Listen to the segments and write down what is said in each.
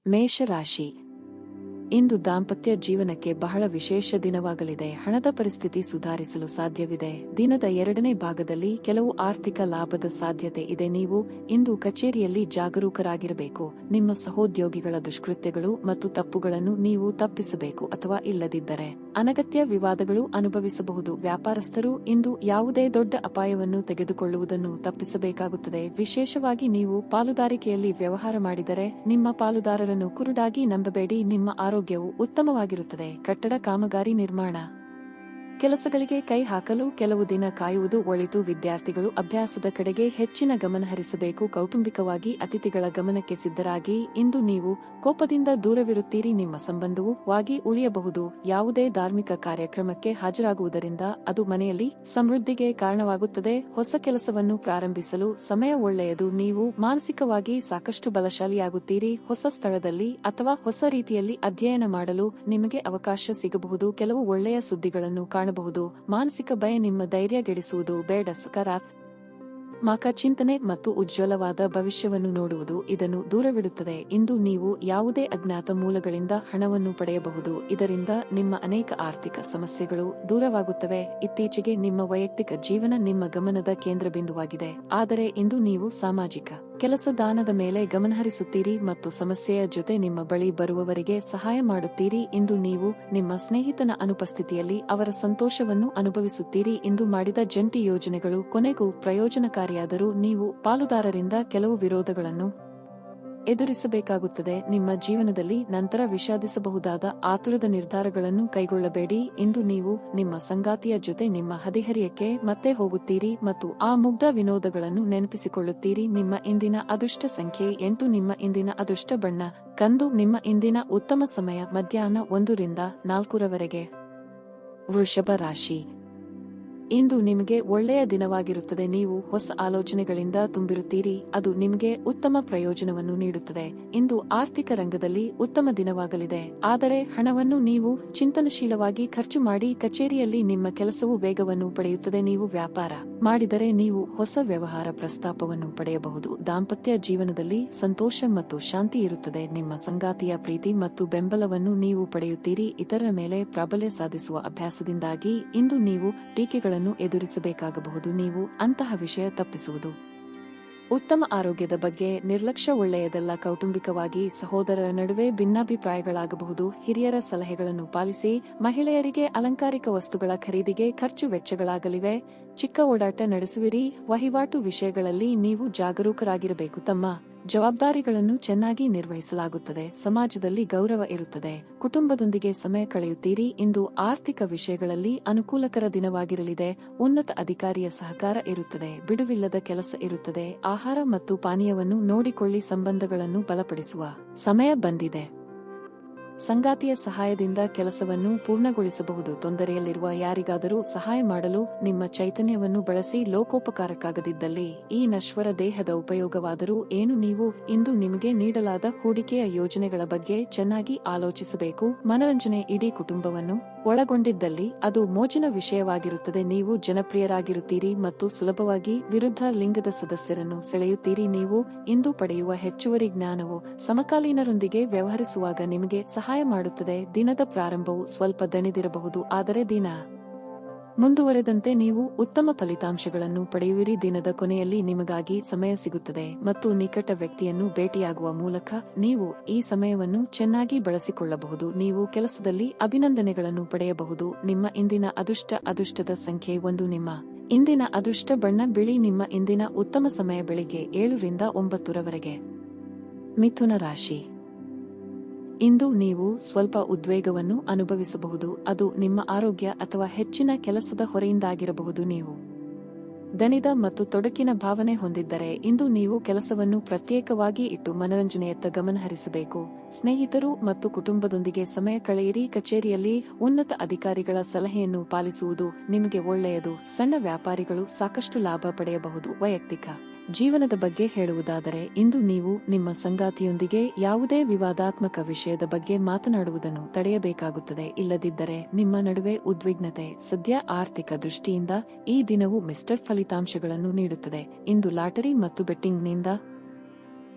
ಮೇಷರಾಶಿ. ಇಂದು ದಾಂಪತ್ಯ ಜೀವನಕ್ಕೆ ಬಹಳ ವಿಶೇಷ ದಿನವಾಗಲಿದೆ. ಹಣದ ಪರಿಸ್ಥಿತಿ ಸುಧಾರಿಸಲು ಸಾಧ್ಯವಿದೆ. ದಿನದ ಎರಡನೇ ಭಾಗದಲ್ಲಿ ಕೆಲವು ಆರ್ಥಿಕ ಲಾಭದ ಸಾಧ್ಯತೆ ಇದೆ. ನೀವು ಇಂದು ಕಚೇರಿಯಲ್ಲಿ ಜಾಗರೂಕರಾಗಿರಬೇಕು. ನಿಮ್ಮ ಸಹೋದ್ಯೋಗಿಗಳ ದುಷ್ಕೃತ್ಯಗಳು ಮತ್ತು ತಪ್ಪುಗಳನ್ನು ನೀವು ತಪ್ಪಿಸಬೇಕು, ಅಥವಾ ಇಲ್ಲದಿದ್ದರೆ ಅನಗತ್ಯ ವಿವಾದಗಳು ಅನುಭವಿಸಬಹುದು. ವ್ಯಾಪಾರಸ್ಥರು ಇಂದು ಯಾವುದೇ ದೊಡ್ಡ ಅಪಾಯವನ್ನು ತೆಗೆದುಕೊಳ್ಳುವುದನ್ನು ತಪ್ಪಿಸಬೇಕಾಗುತ್ತದೆ. ವಿಶೇಷವಾಗಿ ನೀವು ಪಾಲುದಾರಿಕೆಯಲ್ಲಿ ವ್ಯವಹಾರ ಮಾಡಿದರೆ ನಿಮ್ಮ ಪಾಲುದಾರರನ್ನು ಕುರುಡಾಗಿ ನಂಬಬೇಡಿ. ನಿಮ್ಮ ಆರೋಗ್ಯವು ಉತ್ತಮವಾಗಿರುತ್ತದೆ. ಕಟ್ಟಡ ಕಾಮಗಾರಿ ನಿರ್ಮಾಣ ಕೆಲಸಗಳಿಗೆ ಕೈ ಹಾಕಲು ಕೆಲವು ದಿನ ಕಾಯುವುದು ಒಳಿತು. ವಿದ್ಯಾರ್ಥಿಗಳು ಅಭ್ಯಾಸದ ಕಡೆಗೆ ಹೆಚ್ಚಿನ ಗಮನ ಹರಿಸಬೇಕು. ಕೌಟುಂಬಿಕವಾಗಿ ಅತಿಥಿಗಳ ಗಮನಕ್ಕೆ ಸಿದ್ಧರಾಗಿ. ಇಂದು ನೀವು ಕೋಪದಿಂದ ದೂರವಿರುತ್ತೀರಿ. ನಿಮ್ಮ ಸಂಬಂಧವು ವಾಗಿ ಉಳಿಯಬಹುದು. ಯಾವುದೇ ಧಾರ್ಮಿಕ ಕಾರ್ಯಕ್ರಮಕ್ಕೆ ಹಾಜರಾಗುವುದರಿಂದ ಅದು ಮನೆಯಲ್ಲಿ ಸಮೃದ್ಧಿಗೆ ಕಾರಣವಾಗುತ್ತದೆ. ಹೊಸ ಕೆಲಸವನ್ನು ಪ್ರಾರಂಭಿಸಲು ಸಮಯ ಒಳ್ಳೆಯದು. ನೀವು ಮಾನಸಿಕವಾಗಿ ಸಾಕಷ್ಟು ಬಲಶಾಲಿಯಾಗುತ್ತೀರಿ. ಹೊಸ ಸ್ಥಳದಲ್ಲಿ ಅಥವಾ ಹೊಸ ರೀತಿಯಲ್ಲಿ ಅಧ್ಯಯನ ಮಾಡಲು ನಿಮಗೆ ಅವಕಾಶ ಸಿಗಬಹುದು. ಕೆಲವು ಒಳ್ಳೆಯ ಸುದ್ದಿಗಳನ್ನು ಕಾಣಬಹುದು. ಮಾನಸಿಕ ಭಯ ನಿಮ್ಮ ಧೈರ್ಯಗೆಡಿಸುವುದು ಬೇಡ. ಸಕಾರಾತ್ಮಕ ಚಿಂತನೆ ಮತ್ತು ಉಜ್ವಲವಾದ ಭವಿಷ್ಯವನ್ನು ನೋಡುವುದು ಇದನ್ನು ದೂರವಿಡುತ್ತದೆ. ಇಂದು ನೀವು ಯಾವುದೇ ಅಜ್ಞಾತ ಮೂಲಗಳಿಂದ ಹಣವನ್ನು ಪಡೆಯಬಹುದು. ಇದರಿಂದ ನಿಮ್ಮ ಅನೇಕ ಆರ್ಥಿಕ ಸಮಸ್ಯೆಗಳು ದೂರವಾಗುತ್ತವೆ. ಇತ್ತೀಚೆಗೆ ನಿಮ್ಮ ವೈಯಕ್ತಿಕ ಜೀವನ ನಿಮ್ಮ ಗಮನದ ಕೇಂದ್ರಬಿಂದುವಾಗಿದೆ. ಆದರೆ ಇಂದು ನೀವು ಸಾಮಾಜಿಕ ಕೆಲಸ ದಾನದ ಮೇಲೆ ಗಮನಹರಿಸುತ್ತೀರಿ ಮತ್ತು ಸಮಸ್ಯೆಯ ಜೊತೆ ನಿಮ್ಮ ಬಳಿ ಬರುವವರಿಗೆ ಸಹಾಯ ಮಾಡುತ್ತೀರಿ. ಇಂದು ನೀವು ನಿಮ್ಮ ಸ್ನೇಹಿತನ ಅನುಪಸ್ಥಿತಿಯಲ್ಲಿ ಅವರ ಸಂತೋಷವನ್ನು ಅನುಭವಿಸುತ್ತೀರಿ. ಇಂದು ಮಾಡಿದ ಜಂಟಿ ಯೋಜನೆಗಳು ಕೊನೆಗೂ ಪ್ರಯೋಜನಕಾರಿಯಾದರೂ ನೀವು ಪಾಲುದಾರರಿಂದ ಕೆಲವು ವಿರೋಧಗಳನ್ನು ಎದುರಿಸಬೇಕಾಗುತ್ತದೆ. ನಿಮ್ಮ ಜೀವನದಲ್ಲಿ ನಂತರ ವಿಷಾದಿಸಬಹುದಾದ ಆತುರದ ನಿರ್ಧಾರಗಳನ್ನು ಕೈಗೊಳ್ಳಬೇಡಿ. ಇಂದು ನೀವು ನಿಮ್ಮ ಸಂಗಾತಿಯ ಜೊತೆ ನಿಮ್ಮ ಹದಿಹರಿಯಕ್ಕೆ ಮತ್ತೆ ಹೋಗುತ್ತೀರಿ ಮತ್ತು ಆ ಮುಗ್ಧ ವಿನೋದಗಳನ್ನು ನೆನಪಿಸಿಕೊಳ್ಳುತ್ತೀರಿ. ನಿಮ್ಮ ಇಂದಿನ ಅದೃಷ್ಟ ಸಂಖ್ಯೆ 8. ನಿಮ್ಮ ಇಂದಿನ ಅದೃಷ್ಟ ಬಣ್ಣ ಕಂದು. ನಿಮ್ಮ ಇಂದಿನ ಉತ್ತಮ ಸಮಯ ಮಧ್ಯಾಹ್ನ 1 ರಿಂದ 4 ವೃಷಭ ರಾಶಿ. ಇಂದು ನಿಮಗೆ ಒಳ್ಳೆಯ ದಿನವಾಗಿರುತ್ತದೆ. ನೀವು ಹೊಸ ಆಲೋಚನೆಗಳಿಂದ ತುಂಬಿರುತ್ತೀರಿ. ಅದು ನಿಮಗೆ ಉತ್ತಮ ಪ್ರಯೋಜನವನ್ನು ನೀಡುತ್ತದೆ. ಇಂದು ಆರ್ಥಿಕ ರಂಗದಲ್ಲಿ ಉತ್ತಮ ದಿನವಾಗಲಿದೆ. ಆದರೆ ಹಣವನ್ನು ನೀವು ಚಿಂತನಶೀಲವಾಗಿ ಖರ್ಚು ಮಾಡಿ. ಕಚೇರಿಯಲ್ಲಿ ನಿಮ್ಮ ಕೆಲಸವು ವೇಗವನ್ನು ಪಡೆಯುತ್ತದೆ. ನೀವು ವ್ಯಾಪಾರ ಮಾಡಿದರೆ ನೀವು ಹೊಸ ವ್ಯವಹಾರ ಪ್ರಸ್ತಾಪವನ್ನು ಪಡೆಯಬಹುದು. ದಾಂಪತ್ಯ ಜೀವನದಲ್ಲಿ ಸಂತೋಷ ಮತ್ತು ಶಾಂತಿ ಇರುತ್ತದೆ. ನಿಮ್ಮ ಸಂಗಾತಿಯ ಪ್ರೀತಿ ಮತ್ತು ಬೆಂಬಲವನ್ನು ನೀವು ಪಡೆಯುತ್ತೀರಿ. ಇತರರ ಮೇಲೆ ಪ್ರಾಬಲ್ಯ ಸಾಧಿಸುವ ಅಭ್ಯಾಸದಿಂದಾಗಿ ಇಂದು ನೀವು ಟೀಕೆಗಳನ್ನು ಎದುರಿಸಬೇಕಾಗಬಹುದು. ನೀವು ಅಂತಹ ವಿಷಯ ತಪ್ಪಿಸುವುದು ಉತ್ತಮ. ಆರೋಗ್ಯದ ಬಗ್ಗೆ ನಿರ್ಲಕ್ಷ್ಯ ಒಳ್ಳೆಯದಲ್ಲ. ಕೌಟುಂಬಿಕವಾಗಿ ಸಹೋದರರ ನಡುವೆ ಭಿನ್ನಾಭಿಪ್ರಾಯಗಳಾಗಬಹುದು. ಹಿರಿಯರ ಸಲಹೆಗಳನ್ನು ಪಾಲಿಸಿ. ಮಹಿಳೆಯರಿಗೆ ಅಲಂಕಾರಿಕ ವಸ್ತುಗಳ ಖರೀದಿಗೆ ಖರ್ಚು ವೆಚ್ಚಗಳಾಗಲಿವೆ. ಚಿಕ್ಕ ಓಡಾಟ ನಡೆಸುವಿರಿ. ವಹಿವಾಟು ವಿಷಯಗಳಲ್ಲಿ ನೀವು ಜಾಗರೂಕರಾಗಿರಬೇಕು. ತಮ್ಮ ಜವಾಬ್ದಾರಿಗಳನ್ನು ಚೆನ್ನಾಗಿ ನಿರ್ವಹಿಸಲಾಗುತ್ತದೆ. ಸಮಾಜದಲ್ಲಿ ಗೌರವ ಇರುತ್ತದೆ. ಕುಟುಂಬದೊಂದಿಗೆ ಸಮಯ ಕಳೆಯುತ್ತೀರಿ. ಇಂದು ಆರ್ಥಿಕ ವಿಷಯಗಳಲ್ಲಿ ಅನುಕೂಲಕರ ದಿನವಾಗಿರಲಿದೆ. ಉನ್ನತ ಅಧಿಕಾರಿಯ ಸಹಕಾರ ಇರುತ್ತದೆ. ಬಿಡುವಿಲ್ಲದ ಕೆಲಸ ಇರುತ್ತದೆ. ಆಹಾರ ಮತ್ತು ಪಾನೀಯವನ್ನು ನೋಡಿಕೊಳ್ಳಿ. ಸಂಬಂಧಗಳನ್ನು ಬಲಪಡಿಸುವ ಸಮಯ ಬಂದಿದೆ. ಸಂಗಾತಿಯ ಸಹಾಯದಿಂದ ಕೆಲಸವನ್ನು ಪೂರ್ಣಗೊಳಿಸಬಹುದು. ತೊಂದರೆಯಲ್ಲಿರುವ ಯಾರಿಗಾದರೂ ಸಹಾಯ ಮಾಡಲು ನಿಮ್ಮ ಚೈತನ್ಯವನ್ನು ಬಳಸಿ. ಲೋಕೋಪಕಾರಕ್ಕಾಗದಿದ್ದಲ್ಲಿ ಈ ನಶ್ವರ ದೇಹದ ಉಪಯೋಗವಾದರೂ ಏನು? ನೀವು ಇಂದು ನಿಮಗೆ ನೀಡಲಾದ ಹೂಡಿಕೆಯ ಯೋಜನೆಗಳ ಬಗ್ಗೆ ಚೆನ್ನಾಗಿ ಆಲೋಚಿಸಬೇಕು. ಮನರಂಜನೆ ಇಡೀ ಕುಟುಂಬವನ್ನು ಒಳಗೊಂಡಿದ್ದಲ್ಲಿ ಅದು ಮೋಜಿನ ವಿಷಯವಾಗಿರುತ್ತದೆ. ನೀವು ಜನಪ್ರಿಯರಾಗಿರುತ್ತೀರಿ ಮತ್ತು ಸುಲಭವಾಗಿ ವಿರುದ್ಧ ಲಿಂಗದ ಸದಸ್ಯರನ್ನು ಸೆಳೆಯುತ್ತೀರಿ. ನೀವು ಇಂದು ಪಡೆಯುವ ಹೆಚ್ಚುವರಿ ಜ್ಞಾನವು ಸಮಕಾಲೀನರೊಂದಿಗೆ ವ್ಯವಹರಿಸುವಾಗ ನಿಮಗೆ ಸಹಾಯ ಮಾಡುತ್ತದೆ. ದಿನದ ಪ್ರಾರಂಭವು ಸ್ವಲ್ಪ ದಣಿದಿರಬಹುದು, ಆದರೆ ದಿನ ಮುಂದುವರೆದಂತೆ ನೀವು ಉತ್ತಮ ಫಲಿತಾಂಶಗಳನ್ನು ಪಡೆಯುವಿರಿ. ದಿನದ ಕೊನೆಯಲ್ಲಿ ನಿಮಗಾಗಿ ಸಮಯ ಸಿಗುತ್ತದೆ ಮತ್ತು ನಿಕಟ ವ್ಯಕ್ತಿಯನ್ನು ಭೇಟಿಯಾಗುವ ಮೂಲಕ ನೀವು ಈ ಸಮಯವನ್ನು ಚೆನ್ನಾಗಿ ಬಳಸಿಕೊಳ್ಳಬಹುದು. ನೀವು ಕೆಲಸದಲ್ಲಿ ಅಭಿನಂದನೆಗಳನ್ನು ಪಡೆಯಬಹುದು. ನಿಮ್ಮ ಇಂದಿನ ಅದೃಷ್ಟದ ಸಂಖ್ಯೆ 1. ನಿಮ್ಮ ಇಂದಿನ ಅದೃಷ್ಟ ಬಣ್ಣ ಬಿಳಿ. ನಿಮ್ಮ ಇಂದಿನ ಉತ್ತಮ ಸಮಯ ಬೆಳಿಗ್ಗೆ 7 ರಿಂದ 9 ಮಿಥುನ ರಾಶಿ. ಇಂದು ನೀವು ಸ್ವಲ್ಪ ಉದ್ವೇಗವನ್ನು ಅನುಭವಿಸಬಹುದು. ಅದು ನಿಮ್ಮ ಆರೋಗ್ಯ ಅಥವಾ ಹೆಚ್ಚಿನ ಕೆಲಸದ ಹೊರೆಯಿಂದಾಗಿರಬಹುದು. ನೀವು ದಣಿದ ಮತ್ತು ತೊಡಕಿನ ಭಾವನೆ ಹೊಂದಿದ್ದರೆ ಇಂದು ನೀವು ಕೆಲಸವನ್ನು ಪ್ರತ್ಯೇಕವಾಗಿ ಇಟ್ಟು ಮನರಂಜನೆಯತ್ತ ಗಮನ ಹರಿಸಬೇಕು. ಸ್ನೇಹಿತರು ಮತ್ತು ಕುಟುಂಬದೊಂದಿಗೆ ಸಮಯ ಕಳೆಯಿರಿ. ಕಚೇರಿಯಲ್ಲಿ ಉನ್ನತ ಅಧಿಕಾರಿಗಳ ಸಲಹೆಯನ್ನು ಪಾಲಿಸುವುದು ನಿಮಗೆ ಒಳ್ಳೆಯದು. ಸಣ್ಣ ವ್ಯಾಪಾರಿಗಳು ಸಾಕಷ್ಟು ಲಾಭ ಪಡೆಯಬಹುದು. ವೈಯಕ್ತಿಕ ಜೀವನದ ಬಗ್ಗೆ ಹೇಳುವುದಾದರೆ ಇಂದು ನೀವು ನಿಮ್ಮ ಸಂಗಾತಿಯೊಂದಿಗೆ ಯಾವುದೇ ವಿವಾದಾತ್ಮಕ ವಿಷಯದ ಬಗ್ಗೆ ಮಾತನಾಡುವುದನ್ನು ತಡೆಯಬೇಕಾಗುತ್ತದೆ. ಇಲ್ಲದಿದ್ದರೆ ನಿಮ್ಮ ನಡುವೆ ಉದ್ವಿಗ್ನತೆ. ಸದ್ಯ ಆರ್ಥಿಕ ದೃಷ್ಟಿಯಿಂದ ಈ ದಿನವು ಮಿಸ್ಟರ್ ಫಲಿತಾಂಶಗಳನ್ನು ನೀಡುತ್ತದೆ. ಇಂದು ಲಾಟರಿ ಮತ್ತು ಬೆಟ್ಟಿಂಗ್ನಿಂದ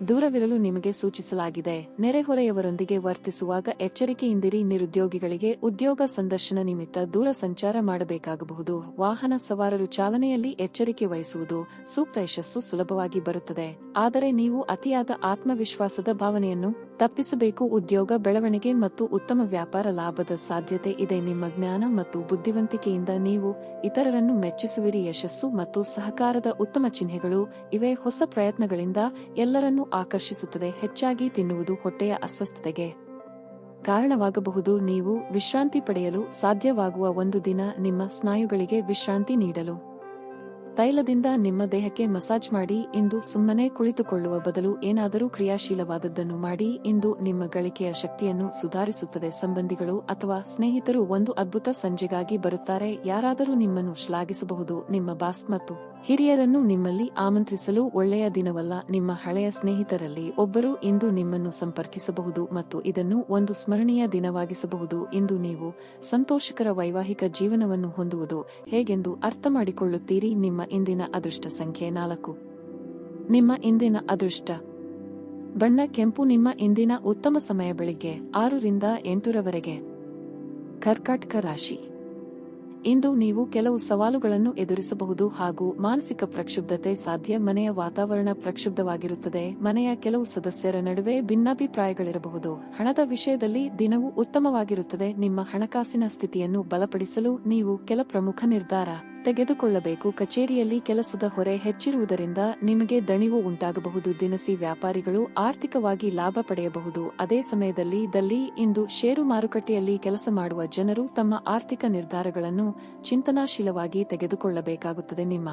ದೂರವಿರಲು ನಿಮಗೆ ಸೂಚಿಸಲಾಗಿದೆ. ನೆರೆಹೊರೆಯವರೊಂದಿಗೆ ವರ್ತಿಸುವಾಗ ಎಚ್ಚರಿಕೆಯಿಂದಿರಿ. ನಿರುದ್ಯೋಗಿಗಳಿಗೆ ಉದ್ಯೋಗ ಸಂದರ್ಶನ ನಿಮಿತ್ತ ದೂರ ಸಂಚಾರ ಮಾಡಬೇಕಾಗಬಹುದು. ವಾಹನ ಸವಾರರು ಚಾಲನೆಯಲ್ಲಿ ಎಚ್ಚರಿಕೆ ವಹಿಸುವುದು ಸೂಕ್ತ. ಯಶಸ್ಸು ಸುಲಭವಾಗಿ ಬರುತ್ತದೆ, ಆದರೆ ನೀವು ಅತಿಯಾದ ಆತ್ಮವಿಶ್ವಾಸದ ಭಾವನೆಯನ್ನು ತಪ್ಪಿಸಬೇಕು. ಉದ್ಯೋಗ ಬೆಳವಣಿಗೆ ಮತ್ತು ಉತ್ತಮ ವ್ಯಾಪಾರ ಲಾಭದ ಸಾಧ್ಯತೆ ಇದೆ. ನಿಮ್ಮ ಜ್ಞಾನ ಮತ್ತು ಬುದ್ಧಿವಂತಿಕೆಯಿಂದ ನೀವು ಇತರರನ್ನು ಮೆಚ್ಚಿಸುವಿರಿ. ಯಶಸ್ಸು ಮತ್ತು ಸಹಕಾರದ ಉತ್ತಮ ಚಿಹ್ನೆಗಳು ಇವೆ. ಹೊಸ ಪ್ರಯತ್ನಗಳಿಂದ ಎಲ್ಲರನ್ನೂ ಆಕರ್ಷಿಸುತ್ತದೆ. ಹೆಚ್ಚಾಗಿ ತಿನ್ನುವುದು ಹೊಟ್ಟೆಯ ಅಸ್ವಸ್ಥತೆಗೆ ಕಾರಣವಾಗಬಹುದು. ನೀವು ವಿಶ್ರಾಂತಿ ಪಡೆಯಲು ಸಾಧ್ಯವಾಗುವ ಒಂದು ದಿನ. ನಿಮ್ಮ ಸ್ನಾಯುಗಳಿಗೆ ವಿಶ್ರಾಂತಿ ನೀಡಲು ತೈಲದಿಂದ ನಿಮ್ಮ ದೇಹಕ್ಕೆ ಮಸಾಜ್ ಮಾಡಿ. ಇಂದು ಸುಮ್ಮನೆ ಕುಳಿತುಕೊಳ್ಳುವ ಬದಲು ಏನಾದರೂ ಕ್ರಿಯಾಶೀಲವಾದದ್ದನ್ನು ಮಾಡಿ. ಇಂದು ನಿಮ್ಮ ಗಳಿಕೆಯ ಶಕ್ತಿಯನ್ನು ಸುಧಾರಿಸುತ್ತದೆ. ಸಂಬಂಧಿಗಳು ಅಥವಾ ಸ್ನೇಹಿತರು ಒಂದು ಅದ್ಭುತ ಸಂಜೆಗಾಗಿ ಬರುತ್ತಾರೆ. ಯಾರಾದರೂ ನಿಮ್ಮನ್ನು ಶ್ಲಾಘಿಸಬಹುದು. ನಿಮ್ಮ ಬಾಸ್ ಮತ್ತು ಹಿರಿಯರನ್ನು ನಿಮ್ಮಲ್ಲಿ ಆಮಂತ್ರಿಸಲು ಒಳ್ಳೆಯ ದಿನವಲ್ಲ. ನಿಮ್ಮ ಹಳೆಯ ಸ್ನೇಹಿತರಲ್ಲಿ ಒಬ್ಬರು ಇಂದು ನಿಮ್ಮನ್ನು ಸಂಪರ್ಕಿಸಬಹುದು ಮತ್ತು ಇದನ್ನು ಒಂದು ಸ್ಮರಣೀಯ ದಿನವಾಗಿಸಬಹುದು. ಇಂದು ನೀವು ಸಂತೋಷಕರ ವೈವಾಹಿಕ ಜೀವನವನ್ನು ಹೊಂದುವುದು ಹೇಗೆಂದು ಅರ್ಥಮಾಡಿಕೊಳ್ಳುತ್ತೀರಿ. ನಿಮ್ಮ ಇಂದಿನ ಅದೃಷ್ಟ ಸಂಖ್ಯೆ 4. ನಿಮ್ಮ ಇಂದಿನ ಅದೃಷ್ಟ ಬಣ್ಣ ಕೆಂಪು. ನಿಮ್ಮ ಇಂದಿನ ಉತ್ತಮ ಸಮಯ ಬೆಳಿಗ್ಗೆ 6 ರಿಂದ 8 ರವರೆಗೆ. ಕರ್ಕಾಟಕ ರಾಶಿ. ಇಂದು ನೀವು ಕೆಲವು ಸವಾಲುಗಳನ್ನು ಎದುರಿಸಬಹುದು ಹಾಗೂ ಮಾನಸಿಕ ಪ್ರಕ್ಷುಬ್ಧತೆ ಸಾಧ್ಯ. ಮನೆಯ ವಾತಾವರಣ ಪ್ರಕ್ಷುಬ್ಧವಾಗಿರುತ್ತದೆ. ಮನೆಯ ಕೆಲವು ಸದಸ್ಯರ ನಡುವೆ ಭಿನ್ನಾಭಿಪ್ರಾಯಗಳಿರಬಹುದು. ಹಣದ ವಿಷಯದಲ್ಲಿ ದಿನವೂ ಉತ್ತಮವಾಗಿರುತ್ತದೆ. ನಿಮ್ಮ ಹಣಕಾಸಿನ ಸ್ಥಿತಿಯನ್ನು ಬಲಪಡಿಸಲು ನೀವು ಕೆಲ ಪ್ರಮುಖ ನಿರ್ಧಾರ ತೆಗೆದುಕೊಳ್ಳಬೇಕು. ಕಚೇರಿಯಲ್ಲಿ ಕೆಲಸದ ಹೊರೆ ಹೆಚ್ಚಿರುವುದರಿಂದ ನಿಮಗೆ ದಣಿವು ಉಂಟಾಗಬಹುದು. ದಿನಸಿ ವ್ಯಾಪಾರಿಗಳು ಆರ್ಥಿಕವಾಗಿ ಲಾಭ ಪಡೆಯಬಹುದು. ಅದೇ ಸಮಯದಲ್ಲಿ ಇಂದು ಷೇರು ಮಾರುಕಟ್ಟೆಯಲ್ಲಿ ಕೆಲಸ ಮಾಡುವ ಜನರು ತಮ್ಮ ಆರ್ಥಿಕ ನಿರ್ಧಾರಗಳನ್ನು ಚಿಂತನಾಶೀಲವಾಗಿ ತೆಗೆದುಕೊಳ್ಳಬೇಕಾಗುತ್ತದೆ. ನಿಮ್ಮ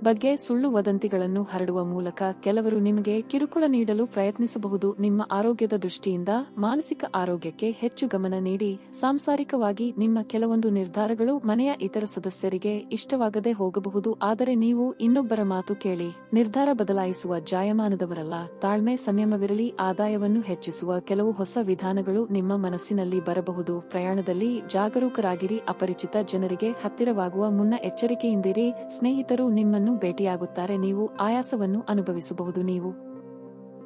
ಬಗ್ಗೆ ಸುಳ್ಳು ವದಂತಿಗಳನ್ನು ಹರಡುವ ಮೂಲಕ ಕೆಲವರು ನಿಮಗೆ ಕಿರುಕುಳ ನೀಡಲು ಪ್ರಯತ್ನಿಸಬಹುದು. ನಿಮ್ಮ ಆರೋಗ್ಯದ ದೃಷ್ಟಿಯಿಂದ ಮಾನಸಿಕ ಆರೋಗ್ಯಕ್ಕೆ ಹೆಚ್ಚು ಗಮನ ನೀಡಿ. ಸಾಂಸಾರಿಕವಾಗಿ ನಿಮ್ಮ ಕೆಲವೊಂದು ನಿರ್ಧಾರಗಳು ಮನೆಯ ಇತರ ಸದಸ್ಯರಿಗೆ ಇಷ್ಟವಾಗದೆ ಹೋಗಬಹುದು, ಆದರೆ ನೀವು ಇನ್ನೊಬ್ಬರ ಮಾತು ಕೇಳಿ ನಿರ್ಧಾರ ಬದಲಾಯಿಸುವ ಜಾಯಮಾನದವರಲ್ಲ. ತಾಳ್ಮೆ, ಸಂಯಮವಿರಲಿ. ಆದಾಯವನ್ನು ಹೆಚ್ಚಿಸುವ ಕೆಲವು ಹೊಸ ವಿಧಾನಗಳು ನಿಮ್ಮ ಮನಸ್ಸಿನಲ್ಲಿ ಬರಬಹುದು. ಪ್ರಯಾಣದಲ್ಲಿ ಜಾಗರೂಕರಾಗಿರಿ. ಅಪರಿಚಿತ ಜನರಿಗೆ ಹತ್ತಿರವಾಗುವ ಮುನ್ನ ಎಚ್ಚರಿಕೆಯಿಂದಿರಿ. ಸ್ನೇಹಿತರು ನಿಮ್ಮನ್ನು ಭೇಟಿಯಾಗುತ್ತಾರೆ. ನೀವು ಆಯಾಸವನ್ನು ಅನುಭವಿಸಬಹುದು. ನೀವು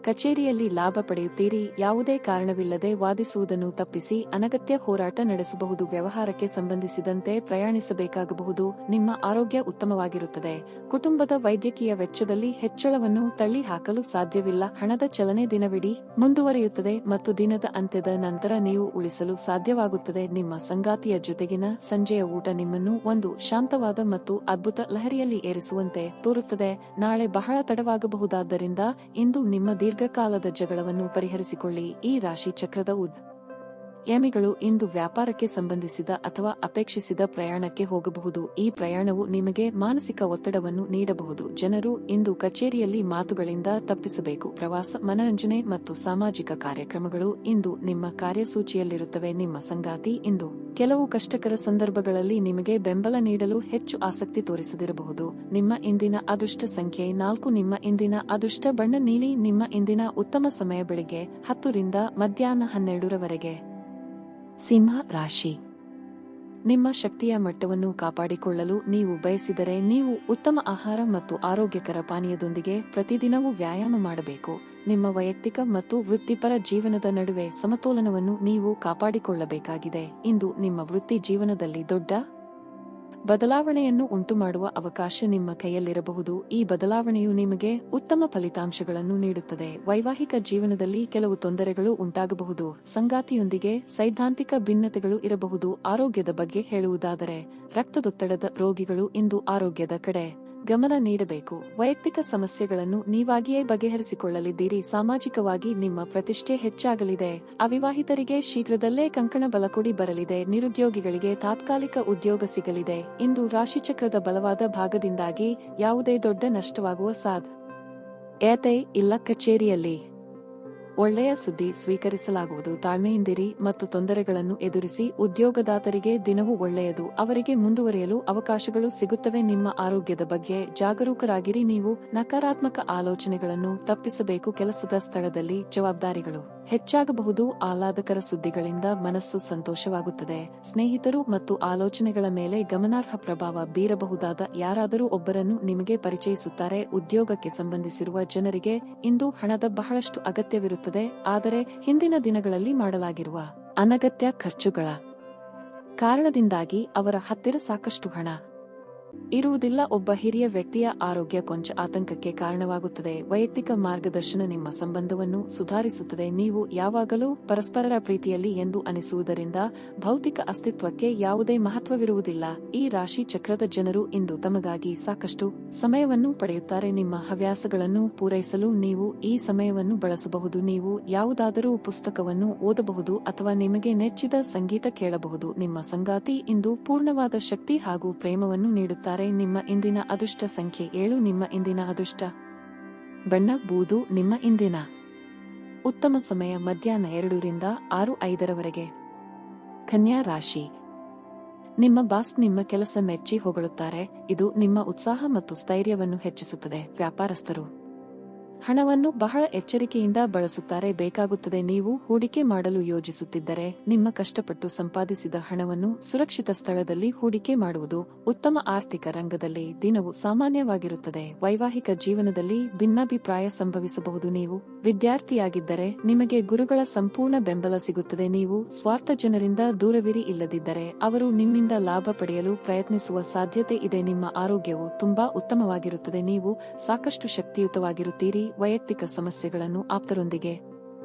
ಕಚೇರಿಯಲ್ಲಿ ಲಾಭ ಪಡೆಯುತ್ತೀರಿ. ಯಾವುದೇ ಕಾರಣವಿಲ್ಲದೆ ವಾದಿಸುವುದನ್ನು ತಪ್ಪಿಸಿ ಅನಗತ್ಯ ಹೋರಾಟ ನಡೆಸಬಹುದು. ವ್ಯವಹಾರಕ್ಕೆ ಸಂಬಂಧಿಸಿದಂತೆ ಪ್ರಯಾಣಿಸಬೇಕಾಗಬಹುದು. ನಿಮ್ಮ ಆರೋಗ್ಯ ಉತ್ತಮವಾಗಿರುತ್ತದೆ. ಕುಟುಂಬದ ವೈದ್ಯಕೀಯ ವೆಚ್ಚದಲ್ಲಿ ಹೆಚ್ಚಳವನ್ನು ತಳ್ಳಿ ಹಾಕಲು ಸಾಧ್ಯವಿಲ್ಲ. ಹಣದ ಚಲನೆ ದಿನವಿಡೀ ಮುಂದುವರಿಯುತ್ತದೆ ಮತ್ತು ದಿನದ ಅಂತ್ಯದ ನಂತರ ನೀವು ಉಳಿಸಲು ಸಾಧ್ಯವಾಗುತ್ತದೆ. ನಿಮ್ಮ ಸಂಗಾತಿಯ ಜೊತೆಗಿನ ಸಂಜೆಯ ಊಟ ನಿಮ್ಮನ್ನು ಒಂದು ಶಾಂತವಾದ ಮತ್ತು ಅದ್ಭುತ ಲಹರಿಯಲ್ಲಿ ಏರಿಸುವಂತೆ ತೋರುತ್ತದೆ. ನಾಳೆ ಬಹಳ ತಡವಾಗಬಹುದಾದ್ದರಿಂದ ಇಂದು ನಿಮ್ಮ ದೀರ್ಘಕಾಲದ ಜಗಳವನ್ನು ಪರಿಹರಿಸಿಕೊಳ್ಳಿ. ಈ ರಾಶಿ ಚಕ್ರದ ಎಮಿಗಳು ಇಂದು ವ್ಯಾಪಾರಕ್ಕೆ ಸಂಬಂಧಿಸಿದ ಅಥವಾ ಅಪೇಕ್ಷಿಸಿದ ಪ್ರಯಾಣಕ್ಕೆ ಹೋಗಬಹುದು. ಈ ಪ್ರಯಾಣವು ನಿಮಗೆ ಮಾನಸಿಕ ಒತ್ತಡವನ್ನು ನೀಡಬಹುದು. ಜನರು ಇಂದು ಕಚೇರಿಯಲ್ಲಿ ಮಾತುಗಳಿಂದ ತಪ್ಪಿಸಬೇಕು. ಪ್ರವಾಸ, ಮನರಂಜನೆ ಮತ್ತು ಸಾಮಾಜಿಕ ಕಾರ್ಯಕ್ರಮಗಳು ಇಂದು ನಿಮ್ಮ ಕಾರ್ಯಸೂಚಿಯಲ್ಲಿರುತ್ತವೆ. ನಿಮ್ಮ ಸಂಗಾತಿ ಇಂದು ಕೆಲವು ಕಷ್ಟಕರ ಸಂದರ್ಭಗಳಲ್ಲಿ ನಿಮಗೆ ಬೆಂಬಲ ನೀಡಲು ಹೆಚ್ಚು ಆಸಕ್ತಿ ತೋರಿಸದಿರಬಹುದು. ನಿಮ್ಮ ಇಂದಿನ ಅದೃಷ್ಟ ಸಂಖ್ಯೆ 4. ನಿಮ್ಮ ಇಂದಿನ ಅದೃಷ್ಟ ಬಣ್ಣ ನೀಲಿ. ನಿಮ್ಮ ಇಂದಿನ ಉತ್ತಮ ಸಮಯ ಬೆಳಿಗ್ಗೆ 10 ರಿಂದ ಮಧ್ಯಾಹ್ನ 12 ರವರೆಗೆ. ಸಿಂಹ ರಾಶಿ. ನಿಮ್ಮ ಶಕ್ತಿಯ ಮಟ್ಟವನ್ನು ಕಾಪಾಡಿಕೊಳ್ಳಲು ನೀವು ಬಯಸಿದರೆ ನೀವು ಉತ್ತಮ ಆಹಾರ ಮತ್ತು ಆರೋಗ್ಯಕರ ಪಾನೀಯದೊಂದಿಗೆ ಪ್ರತಿದಿನವೂ ವ್ಯಾಯಾಮ ಮಾಡಬೇಕು. ನಿಮ್ಮ ವೈಯಕ್ತಿಕ ಮತ್ತು ವೃತ್ತಿಪರ ಜೀವನದ ನಡುವೆ ಸಮತೋಲನವನ್ನು ನೀವು ಕಾಪಾಡಿಕೊಳ್ಳಬೇಕಾಗಿದೆ. ಇಂದು ನಿಮ್ಮ ವೃತ್ತಿ ಜೀವನದಲ್ಲಿ ದೊಡ್ಡ ಬದಲಾವಣೆಯನ್ನು ಉಂಟುಮಾಡುವ ಅವಕಾಶ ನಿಮ್ಮ ಕೈಯಲ್ಲಿರಬಹುದು. ಈ ಬದಲಾವಣೆಯು ನಿಮಗೆ ಉತ್ತಮ ಫಲಿತಾಂಶಗಳನ್ನು ನೀಡುತ್ತದೆ. ವೈವಾಹಿಕ ಜೀವನದಲ್ಲಿ ಕೆಲವು ತೊಂದರೆಗಳು ಉಂಟಾಗಬಹುದು. ಸಂಗಾತಿಯೊಂದಿಗೆ ಸೈದ್ಧಾಂತಿಕ ಭಿನ್ನತೆಗಳು ಇರಬಹುದು. ಆರೋಗ್ಯದ ಬಗ್ಗೆ ಹೇಳುವುದಾದರೆ ರಕ್ತದೊತ್ತಡದ ರೋಗಿಗಳು ಇಂದು ಆರೋಗ್ಯದ ಕಡೆ ಗಮನ ನೀಡಬೇಕು. ವೈಯಕ್ತಿಕ ಸಮಸ್ಯೆಗಳನ್ನು ನೀವಾಗಿಯೇ ಬಗೆಹರಿಸಿಕೊಳ್ಳಲಿದ್ದೀರಿ. ಸಾಮಾಜಿಕವಾಗಿ ನಿಮ್ಮ ಪ್ರತಿಷ್ಠೆ ಹೆಚ್ಚಾಗಲಿದೆ. ಅವಿವಾಹಿತರಿಗೆ ಶೀಘ್ರದಲ್ಲೇ ಕಂಕಣ ಬಲಕೊಡಿ ಬರಲಿದೆ. ನಿರುದ್ಯೋಗಿಗಳಿಗೆ ತಾತ್ಕಾಲಿಕ ಉದ್ಯೋಗ ಸಿಗಲಿದೆ. ಇಂದು ರಾಶಿಚಕ್ರದ ಬಲವಾದ ಭಾಗದಿಂದಾಗಿ ಯಾವುದೇ ದೊಡ್ಡ ನಷ್ಟವಾಗುವ ಸಾಧ್ಯತೆ ಇಲ್ಲ. ಕಚೇರಿಯಲ್ಲಿ ಒಳ್ಳೆಯ ಸುದ್ದಿ ಸ್ವೀಕರಿಸಲಾಗುವುದು. ತಾಳ್ಮೆಯಿಂದಿರಿ ಮತ್ತು ತೊಂದರೆಗಳನ್ನು ಎದುರಿಸಿ. ಉದ್ಯೋಗದಾತರಿಗೆ ದಿನವೂ ಒಳ್ಳೆಯದು, ಅವರಿಗೆ ಮುಂದುವರಿಯಲು ಅವಕಾಶಗಳು ಸಿಗುತ್ತವೆ. ನಿಮ್ಮ ಆರೋಗ್ಯದ ಬಗ್ಗೆ ಜಾಗರೂಕರಾಗಿರಿ. ನೀವು ನಕಾರಾತ್ಮಕ ಆಲೋಚನೆಗಳನ್ನು ತಪ್ಪಿಸಬೇಕು. ಕೆಲಸದ ಸ್ಥಳದಲ್ಲಿ ಜವಾಬ್ದಾರಿಗಳು ಹೆಚ್ಚಾಗಬಹುದು. ಆಹ್ಲಾದಕರ ಸುದ್ದಿಗಳಿಂದ ಮನಸ್ಸು ಸಂತೋಷವಾಗುತ್ತದೆ. ಸ್ನೇಹಿತರು ಮತ್ತು ಆಲೋಚನೆಗಳ ಮೇಲೆ ಗಮನಾರ್ಹ ಪ್ರಭಾವ ಬೀರಬಹುದಾದ ಯಾರಾದರೂ ಒಬ್ಬರನ್ನು ನಿಮಗೆ ಪರಿಚಯಿಸುತ್ತಾರೆ. ಉದ್ಯೋಗಕ್ಕೆ ಸಂಬಂಧಿಸಿರುವ ಜನರಿಗೆ ಇಂದು ಹಣದ ಬಹಳಷ್ಟು ಅಗತ್ಯವಿರುತ್ತದೆ, ಆದರೆ ಹಿಂದಿನ ದಿನಗಳಲ್ಲಿ ಮಾಡಲಾಗಿರುವ ಅನಗತ್ಯ ಖರ್ಚುಗಳ ಕಾರಣದಿಂದಾಗಿ ಅವರ ಹತ್ತಿರ ಸಾಕಷ್ಟು ಹಣ ಇರುವುದಿಲ್ಲ. ಒಬ್ಬ ಹಿರಿಯ ವ್ಯಕ್ತಿಯ ಆರೋಗ್ಯ ಕೊಂಚ ಆತಂಕಕ್ಕೆ ಕಾರಣವಾಗುತ್ತದೆ. ವೈಯಕ್ತಿಕ ಮಾರ್ಗದರ್ಶನ ನಿಮ್ಮ ಸಂಬಂಧವನ್ನು ಸುಧಾರಿಸುತ್ತದೆ. ನೀವು ಯಾವಾಗಲೂ ಪರಸ್ಪರರ ಪ್ರೀತಿಯಲ್ಲಿ ಎಂದು ಅನಿಸುವುದರಿಂದ ಭೌತಿಕ ಅಸ್ತಿತ್ವಕ್ಕೆ ಯಾವುದೇ ಮಹತ್ವವಿರುವುದಿಲ್ಲ. ಈ ರಾಶಿ ಚಕ್ರದ ಜನರು ಇಂದು ತಮಗಾಗಿ ಸಾಕಷ್ಟು ಸಮಯವನ್ನು ಪಡೆಯುತ್ತಾರೆ. ನಿಮ್ಮ ಹವ್ಯಾಸಗಳನ್ನು ಪೂರೈಸಲು ನೀವು ಈ ಸಮಯವನ್ನು ಬಳಸಬಹುದು. ನೀವು ಯಾವುದಾದರೂ ಪುಸ್ತಕವನ್ನು ಓದಬಹುದು ಅಥವಾ ನಿಮಗೆ ನೆಚ್ಚಿದ ಸಂಗೀತ ಕೇಳಬಹುದು. ನಿಮ್ಮ ಸಂಗಾತಿ ಇಂದು ಪೂರ್ಣವಾದ ಶಕ್ತಿ ಹಾಗೂ ಪ್ರೇಮವನ್ನು ನೀಡುತ್ತಾರೆ. ನಿಮ್ಮ ಇಂದಿನ ಅದೃಷ್ಟ ಸಂಖ್ಯೆ 7. ನಿಮ್ಮ ಇಂದಿನ ಅದೃಷ್ಟ ಬಣ್ಣ ಬೂದು. ನಿಮ್ಮ ಇಂದಿನ ಉತ್ತಮ ಸಮಯ ಮಧ್ಯಾಹ್ನ 2 ರಿಂದ 6:05 ಕನ್ಯಾ ರಾಶಿ. ನಿಮ್ಮ ಬಾಸ್ ನಿಮ್ಮ ಕೆಲಸ ಮೆಚ್ಚಿ ಹೊಗಳುತ್ತಾರೆ. ಇದು ನಿಮ್ಮ ಉತ್ಸಾಹ ಮತ್ತು ಸ್ಥೈರ್ಯವನ್ನು ಹೆಚ್ಚಿಸುತ್ತದೆ. ವ್ಯಾಪಾರಸ್ಥರು ಹಣವನ್ನು ಬಹಳ ಎಚ್ಚರಿಕೆಯಿಂದ ಬಳಸುತ್ತಾರೆ. ಬೇಕಾಗುತ್ತದೆ. ನೀವು ಹೂಡಿಕೆ ಮಾಡಲು ಯೋಜಿಸುತ್ತಿದ್ದರೆ ನಿಮ್ಮ ಕಷ್ಟಪಟ್ಟು ಸಂಪಾದಿಸಿದ ಹಣವನ್ನು ಸುರಕ್ಷಿತ ಸ್ಥಳದಲ್ಲಿ ಹೂಡಿಕೆ ಮಾಡುವುದು ಉತ್ತಮ. ಆರ್ಥಿಕ ರಂಗದಲ್ಲಿ ದಿನವು ಸಾಮಾನ್ಯವಾಗಿರುತ್ತದೆ. ವೈವಾಹಿಕ ಜೀವನದಲ್ಲಿ ಭಿನ್ನಾಭಿಪ್ರಾಯ ಸಂಭವಿಸಬಹುದು. ನೀವು ವಿದ್ಯಾರ್ಥಿಯಾಗಿದ್ದರೆ ನಿಮಗೆ ಗುರುಗಳ ಸಂಪೂರ್ಣ ಬೆಂಬಲ ಸಿಗುತ್ತದೆ. ನೀವು ಸ್ವಾರ್ಥ ಜನರಿಂದ ದೂರವಿರಿ. ಇಲ್ಲದಿದ್ದರೆ ಅವರು ನಿಮ್ಮಿಂದ ಲಾಭ ಪಡೆಯಲು ಪ್ರಯತ್ನಿಸುವ ಸಾಧ್ಯತೆ ಇದೆ. ನಿಮ್ಮ ಆರೋಗ್ಯವು ತುಂಬಾ ಉತ್ತಮವಾಗಿರುತ್ತದೆ. ನೀವು ಸಾಕಷ್ಟು ಶಕ್ತಿಯುತವಾಗಿರುತ್ತೀರಿ. ವೈಯಕ್ತಿಕ ಸಮಸ್ಯೆಗಳನ್ನು ಆಪ್ತರೊಂದಿಗೆ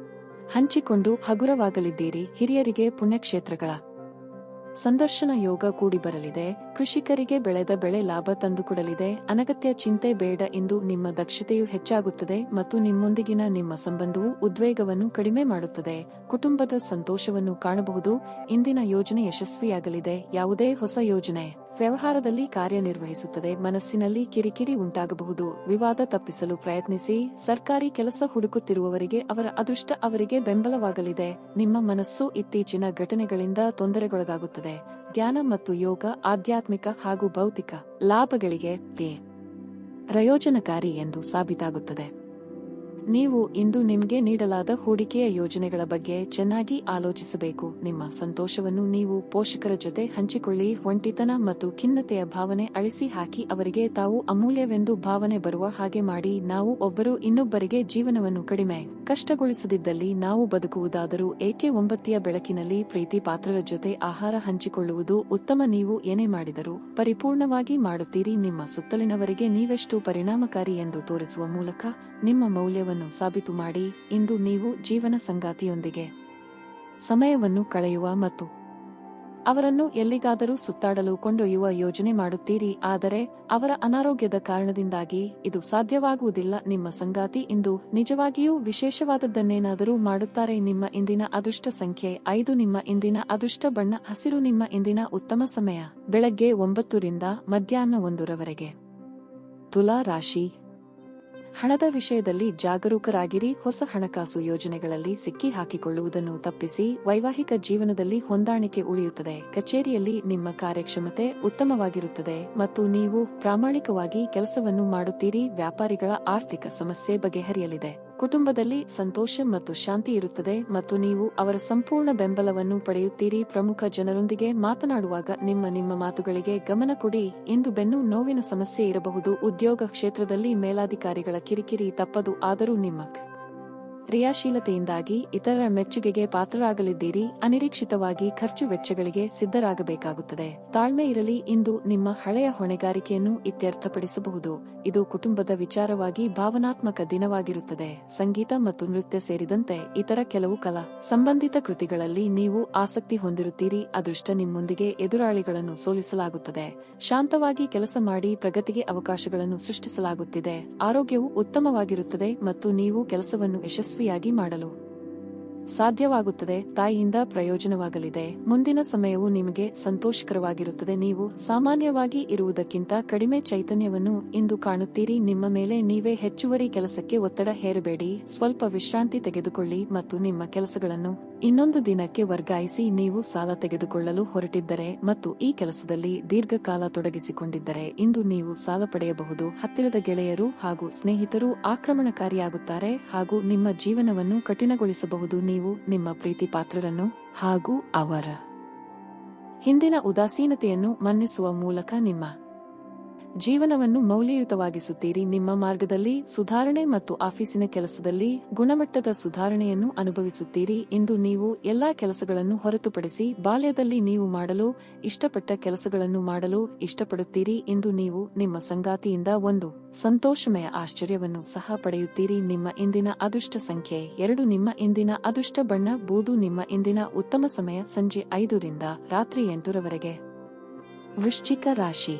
ಹಂಚಿಕೊಂಡು ಹಗುರವಾಗಲಿದ್ದೀರಿ. ಹಿರಿಯರಿಗೆ ಪುಣ್ಯಕ್ಷೇತ್ರಗಳ ಸಂದರ್ಶನ ಯೋಗ ಕೂಡಿ ಬರಲಿದೆ. ಕೃಷಿಕರಿಗೆ ಬೆಳೆದ ಬೆಳೆ ಲಾಭ ತಂದುಕೊಡಲಿದೆ. ಅನಗತ್ಯ ಚಿಂತೆ ಬೇಡ. ಇಂದು ನಿಮ್ಮ ದಕ್ಷತೆಯು ಹೆಚ್ಚಾಗುತ್ತದೆ ಮತ್ತು ನಿಮ್ಮೊಂದಿಗಿನ ನಿಮ್ಮ ಸಂಬಂಧವು ಉದ್ವೇಗವನ್ನು ಕಡಿಮೆ ಮಾಡುತ್ತದೆ. ಕುಟುಂಬದ ಸಂತೋಷವನ್ನು ಕಾಣಬಹುದು. ಇಂದಿನ ಯೋಜನೆ ಯಶಸ್ವಿಯಾಗಲಿದೆ. ಯಾವುದೇ ಹೊಸ ಯೋಜನೆ ವ್ಯವಹಾರದಲ್ಲಿ ಕಾರ್ಯನಿರ್ವಹಿಸುತ್ತದೆ. ಮನಸ್ಸಿನಲ್ಲಿ ಕಿರಿಕಿರಿ ಉಂಟಾಗಬಹುದು. ವಿವಾದ ತಪ್ಪಿಸಲು ಪ್ರಯತ್ನಿಸಿ. ಸರ್ಕಾರಿ ಕೆಲಸ ಹುಡುಕುತ್ತಿರುವವರಿಗೆ ಅವರ ಅದೃಷ್ಟ ಅವರಿಗೆ ಬೆಂಬಲವಾಗಲಿದೆ. ನಿಮ್ಮ ಮನಸ್ಸು ಇತ್ತೀಚಿನ ಘಟನೆಗಳಿಂದ ತೊಂದರೆಗೊಳಗಾಗುತ್ತದೆ. ಧ್ಯಾನ ಮತ್ತು ಯೋಗ ಆಧ್ಯಾತ್ಮಿಕ ಹಾಗೂ ಭೌತಿಕ ಲಾಭಗಳಿಗೆ ಪ್ರಯೋಜನಕಾರಿ ಎಂದು ಸಾಬೀತಾಗುತ್ತದೆ. ನೀವು ಇಂದು ನಿಮಗೆ ನೀಡಲಾದ ಹೂಡಿಕೆಯ ಯೋಜನೆಗಳ ಬಗ್ಗೆ ಚೆನ್ನಾಗಿ ಆಲೋಚಿಸಬೇಕು. ನಿಮ್ಮ ಸಂತೋಷವನ್ನು ನೀವು ಪೋಷಕರ ಜೊತೆ ಹಂಚಿಕೊಳ್ಳಿ. ಒಂಟಿತನ ಮತ್ತು ಖಿನ್ನತೆಯ ಭಾವನೆ ಅಳಿಸಿ ಹಾಕಿ. ಅವರಿಗೆ ತಾವು ಅಮೂಲ್ಯವೆಂದು ಭಾವನೆ ಬರುವ ಹಾಗೆ ಮಾಡಿ. ನಾವು ಒಬ್ಬರು ಇನ್ನೊಬ್ಬರಿಗೆ ಜೀವನವನ್ನು ಕಡಿಮೆ ಕಷ್ಟಗೊಳಿಸದಿದ್ದಲ್ಲಿ ನಾವು ಬದುಕುವುದಾದರೂ ಏಕೆ? ಒಂಬತ್ತಿಯ ಬೆಳಕಿನಲ್ಲಿ ಪ್ರೀತಿ ಪಾತ್ರರ ಜೊತೆ ಆಹಾರ ಹಂಚಿಕೊಳ್ಳುವುದು ಉತ್ತಮ. ನೀವು ಏನೇ ಮಾಡಿದರೂ ಪರಿಪೂರ್ಣವಾಗಿ ಮಾಡುತ್ತೀರಿ. ನಿಮ್ಮ ಸುತ್ತಲಿನವರಿಗೆ ನೀವೆಷ್ಟು ಪರಿಣಾಮಕಾರಿ ಎಂದು ತೋರಿಸುವ ಮೂಲಕ ನಿಮ್ಮ ಮೌಲ್ಯವನ್ನು ಸಾಬೀತು ಮಾಡಿ. ಇಂದು ನೀವು ಜೀವನ ಸಂಗಾತಿಯೊಂದಿಗೆ ಸಮಯವನ್ನು ಕಳೆಯುವ ಮತ್ತು ಅವರನ್ನು ಎಲ್ಲಿಗಾದರೂ ಸುತ್ತಾಡಲು ಕೊಂಡೊಯ್ಯುವ ಯೋಜನೆ ಮಾಡುತ್ತೀರಿ. ಆದರೆ ಅವರ ಅನಾರೋಗ್ಯದ ಕಾರಣದಿಂದಾಗಿ ಇದು ಸಾಧ್ಯವಾಗುವುದಿಲ್ಲ. ನಿಮ್ಮ ಸಂಗಾತಿ ಇಂದು ನಿಜವಾಗಿಯೂ ವಿಶೇಷವಾದದ್ದನ್ನೇನಾದರೂ ಮಾಡುತ್ತಾರೆ. ನಿಮ್ಮ ಇಂದಿನ ಅದೃಷ್ಟ ಸಂಖ್ಯೆ 5. ನಿಮ್ಮ ಇಂದಿನ ಅದೃಷ್ಟ ಬಣ್ಣ ಹಸಿರು. ನಿಮ್ಮ ಇಂದಿನ ಉತ್ತಮ ಸಮಯ ಬೆಳಗ್ಗೆ 9 ರಿಂದ ಮಧ್ಯಾಹ್ನ 1 ತುಲಾ ರಾಶಿ. ಹಣದ ವಿಷಯದಲ್ಲಿ ಜಾಗರೂಕರಾಗಿರಿ. ಹೊಸ ಹಣಕಾಸು ಯೋಜನೆಗಳಲ್ಲಿ ಸಿಕ್ಕಿ ಹಾಕಿಕೊಳ್ಳುವುದನ್ನು ತಪ್ಪಿಸಿ. ವೈವಾಹಿಕ ಜೀವನದಲ್ಲಿ ಹೊಂದಾಣಿಕೆ ಉಳಿಯುತ್ತದೆ. ಕಚೇರಿಯಲ್ಲಿ ನಿಮ್ಮ ಕಾರ್ಯಕ್ಷಮತೆ ಉತ್ತಮವಾಗಿರುತ್ತದೆ ಮತ್ತು ನೀವು ಪ್ರಾಮಾಣಿಕವಾಗಿ ಕೆಲಸವನ್ನು ಮಾಡುತ್ತೀರಿ. ವ್ಯಾಪಾರಿಗಳ ಆರ್ಥಿಕ ಸಮಸ್ಯೆ ಬಗೆಹರಿಯಲಿದೆ. ಕುಟುಂಬದಲ್ಲಿ ಸಂತೋಷ ಮತ್ತು ಶಾಂತಿ ಇರುತ್ತದೆ ಮತ್ತು ನೀವು ಅವರ ಸಂಪೂರ್ಣ ಬೆಂಬಲವನ್ನು ಪಡೆಯುತ್ತೀರಿ. ಪ್ರಮುಖ ಜನರೊಂದಿಗೆ ಮಾತನಾಡುವಾಗ ನಿಮ್ಮ ಮಾತುಗಳಿಗೆ ಗಮನ ಕೊಡಿ. ಇಂದು ಬೆನ್ನು ನೋವಿನ ಸಮಸ್ಯೆ ಇರಬಹುದು. ಉದ್ಯೋಗ ಕ್ಷೇತ್ರದಲ್ಲಿ ಮೇಲಾಧಿಕಾರಿಗಳ ಕಿರಿಕಿರಿ ತಪ್ಪದು. ಆದರೂ ನಿಮ್ಮ ಕ್ರಿಯಾಶೀಲತೆಯಿಂದಾಗಿ ಇತರರ ಮೆಚ್ಚುಗೆಗೆ ಪಾತ್ರರಾಗಲಿದ್ದೀರಿ. ಅನಿರೀಕ್ಷಿತವಾಗಿ ಖರ್ಚು ವೆಚ್ಚಗಳಿಗೆ ಸಿದ್ಧರಾಗಬೇಕಾಗುತ್ತದೆ. ತಾಳ್ಮೆ ಇರಲಿ. ಇಂದು ನಿಮ್ಮ ಹಳೆಯ ಹೊಣೆಗಾರಿಕೆಯನ್ನು ಇತ್ಯರ್ಥಪಡಿಸಬಹುದು. ಇದು ಕುಟುಂಬದ ವಿಚಾರವಾಗಿ ಭಾವನಾತ್ಮಕ ದಿನವಾಗಿರುತ್ತದೆ. ಸಂಗೀತ ಮತ್ತು ನೃತ್ಯ ಸೇರಿದಂತೆ ಇತರ ಕೆಲವು ಕಲಾ ಸಂಬಂಧಿತ ಕೃತಿಗಳಲ್ಲಿ ನೀವು ಆಸಕ್ತಿ ಹೊಂದಿರುತ್ತೀರಿ. ಅದೃಷ್ಟ ನಿಮ್ಮೊಂದಿಗೆ ಎದುರಾಳಿಗಳನ್ನು ಸೋಲಿಸಲಾಗುತ್ತದೆ. ಶಾಂತವಾಗಿ ಕೆಲಸ ಮಾಡಿ. ಪ್ರಗತಿಗೆ ಅವಕಾಶಗಳನ್ನು ಸೃಷ್ಟಿಸಲಾಗುತ್ತಿದೆ. ಆರೋಗ್ಯವು ಉತ್ತಮವಾಗಿರುತ್ತದೆ ಮತ್ತು ನೀವು ಕೆಲಸವನ್ನು ಯಶಸ್ವಿಯಾಗಿ ಮಾಡಲು ಸಾಧ್ಯವಾಗುತ್ತದೆ. ತಾಯಿಯಿಂದ ಪ್ರಯೋಜನವಾಗಲಿದೆ. ಮುಂದಿನ ಸಮಯವು ನಿಮಗೆ ಸಂತೋಷಕರವಾಗಿರುತ್ತದೆ. ನೀವು ಸಾಮಾನ್ಯವಾಗಿ ಇರುವುದಕ್ಕಿಂತ ಕಡಿಮೆ ಚೈತನ್ಯವನ್ನು ಇಂದು ಕಾಣುತ್ತೀರಿ. ನಿಮ್ಮ ಮೇಲೆ ನೀವೇ ಹೆಚ್ಚುವರಿ ಕೆಲಸಕ್ಕೆ ಒತ್ತಡ ಹೇರಬೇಡಿ. ಸ್ವಲ್ಪ ವಿಶ್ರಾಂತಿ ತೆಗೆದುಕೊಳ್ಳಿ ಮತ್ತು ನಿಮ್ಮ ಕೆಲಸಗಳನ್ನು ಇನ್ನೊಂದು ದಿನಕ್ಕೆ ವರ್ಗಾಯಿಸಿ. ನೀವು ಸಾಲ ತೆಗೆದುಕೊಳ್ಳಲು ಹೊರಟಿದ್ದರೆ ಮತ್ತು ಈ ಕೆಲಸದಲ್ಲಿ ದೀರ್ಘಕಾಲ ತೊಡಗಿಸಿಕೊಂಡಿದ್ದರೆ ಇಂದು ನೀವು ಸಾಲ ಪಡೆಯಬಹುದು. ಹತ್ತಿರದ ಗೆಳೆಯರು ಹಾಗೂ ಸ್ನೇಹಿತರು ಆಕ್ರಮಣಕಾರಿಯಾಗುತ್ತಾರೆ ಹಾಗೂ ನಿಮ್ಮ ಜೀವನವನ್ನು ಕಠಿಣಗೊಳಿಸಬಹುದು. ನೀವು ನಿಮ್ಮ ಪ್ರೀತಿ ಪಾತ್ರರನ್ನು ಹಾಗೂ ಅವರ ಹಿಂದಿನ ಉದಾಸೀನತೆಯನ್ನು ಮನ್ನಿಸುವ ಮೂಲಕ ನಿಮ್ಮ ಜೀವನವನ್ನು ಮೌಲ್ಯಯುತವಾಗಿಸುತ್ತೀರಿ. ನಿಮ್ಮ ಮಾರ್ಗದಲ್ಲಿ ಸುಧಾರಣೆ ಮತ್ತು ಆಫೀಸಿನ ಕೆಲಸದಲ್ಲಿ ಗುಣಮಟ್ಟದ ಸುಧಾರಣೆಯನ್ನು ಅನುಭವಿಸುತ್ತೀರಿ. ಇಂದು ನೀವು ಎಲ್ಲಾ ಕೆಲಸಗಳನ್ನು ಹೊರತುಪಡಿಸಿ ಬಾಲ್ಯದಲ್ಲಿ ನೀವು ಮಾಡಲು ಇಷ್ಟಪಟ್ಟ ಕೆಲಸಗಳನ್ನು ಮಾಡಲು ಇಷ್ಟಪಡುತ್ತೀರಿ. ಇಂದು ನೀವು ನಿಮ್ಮ ಸಂಗಾತಿಯಿಂದ ಒಂದು ಸಂತೋಷಮಯ ಆಶ್ಚರ್ಯವನ್ನು ಸಹ ಪಡೆಯುತ್ತೀರಿ. ನಿಮ್ಮ ಇಂದಿನ ಅದೃಷ್ಟ ಸಂಖ್ಯೆ 2. ನಿಮ್ಮ ಇಂದಿನ ಅದೃಷ್ಟ ಬಣ್ಣ ಬೂದು. ನಿಮ್ಮ ಇಂದಿನ ಉತ್ತಮ ಸಮಯ ಸಂಜೆ 5 ರಿಂದ ರಾತ್ರಿ 8 ರವರೆಗೆ. ವೃಶ್ಚಿಕ ರಾಶಿ.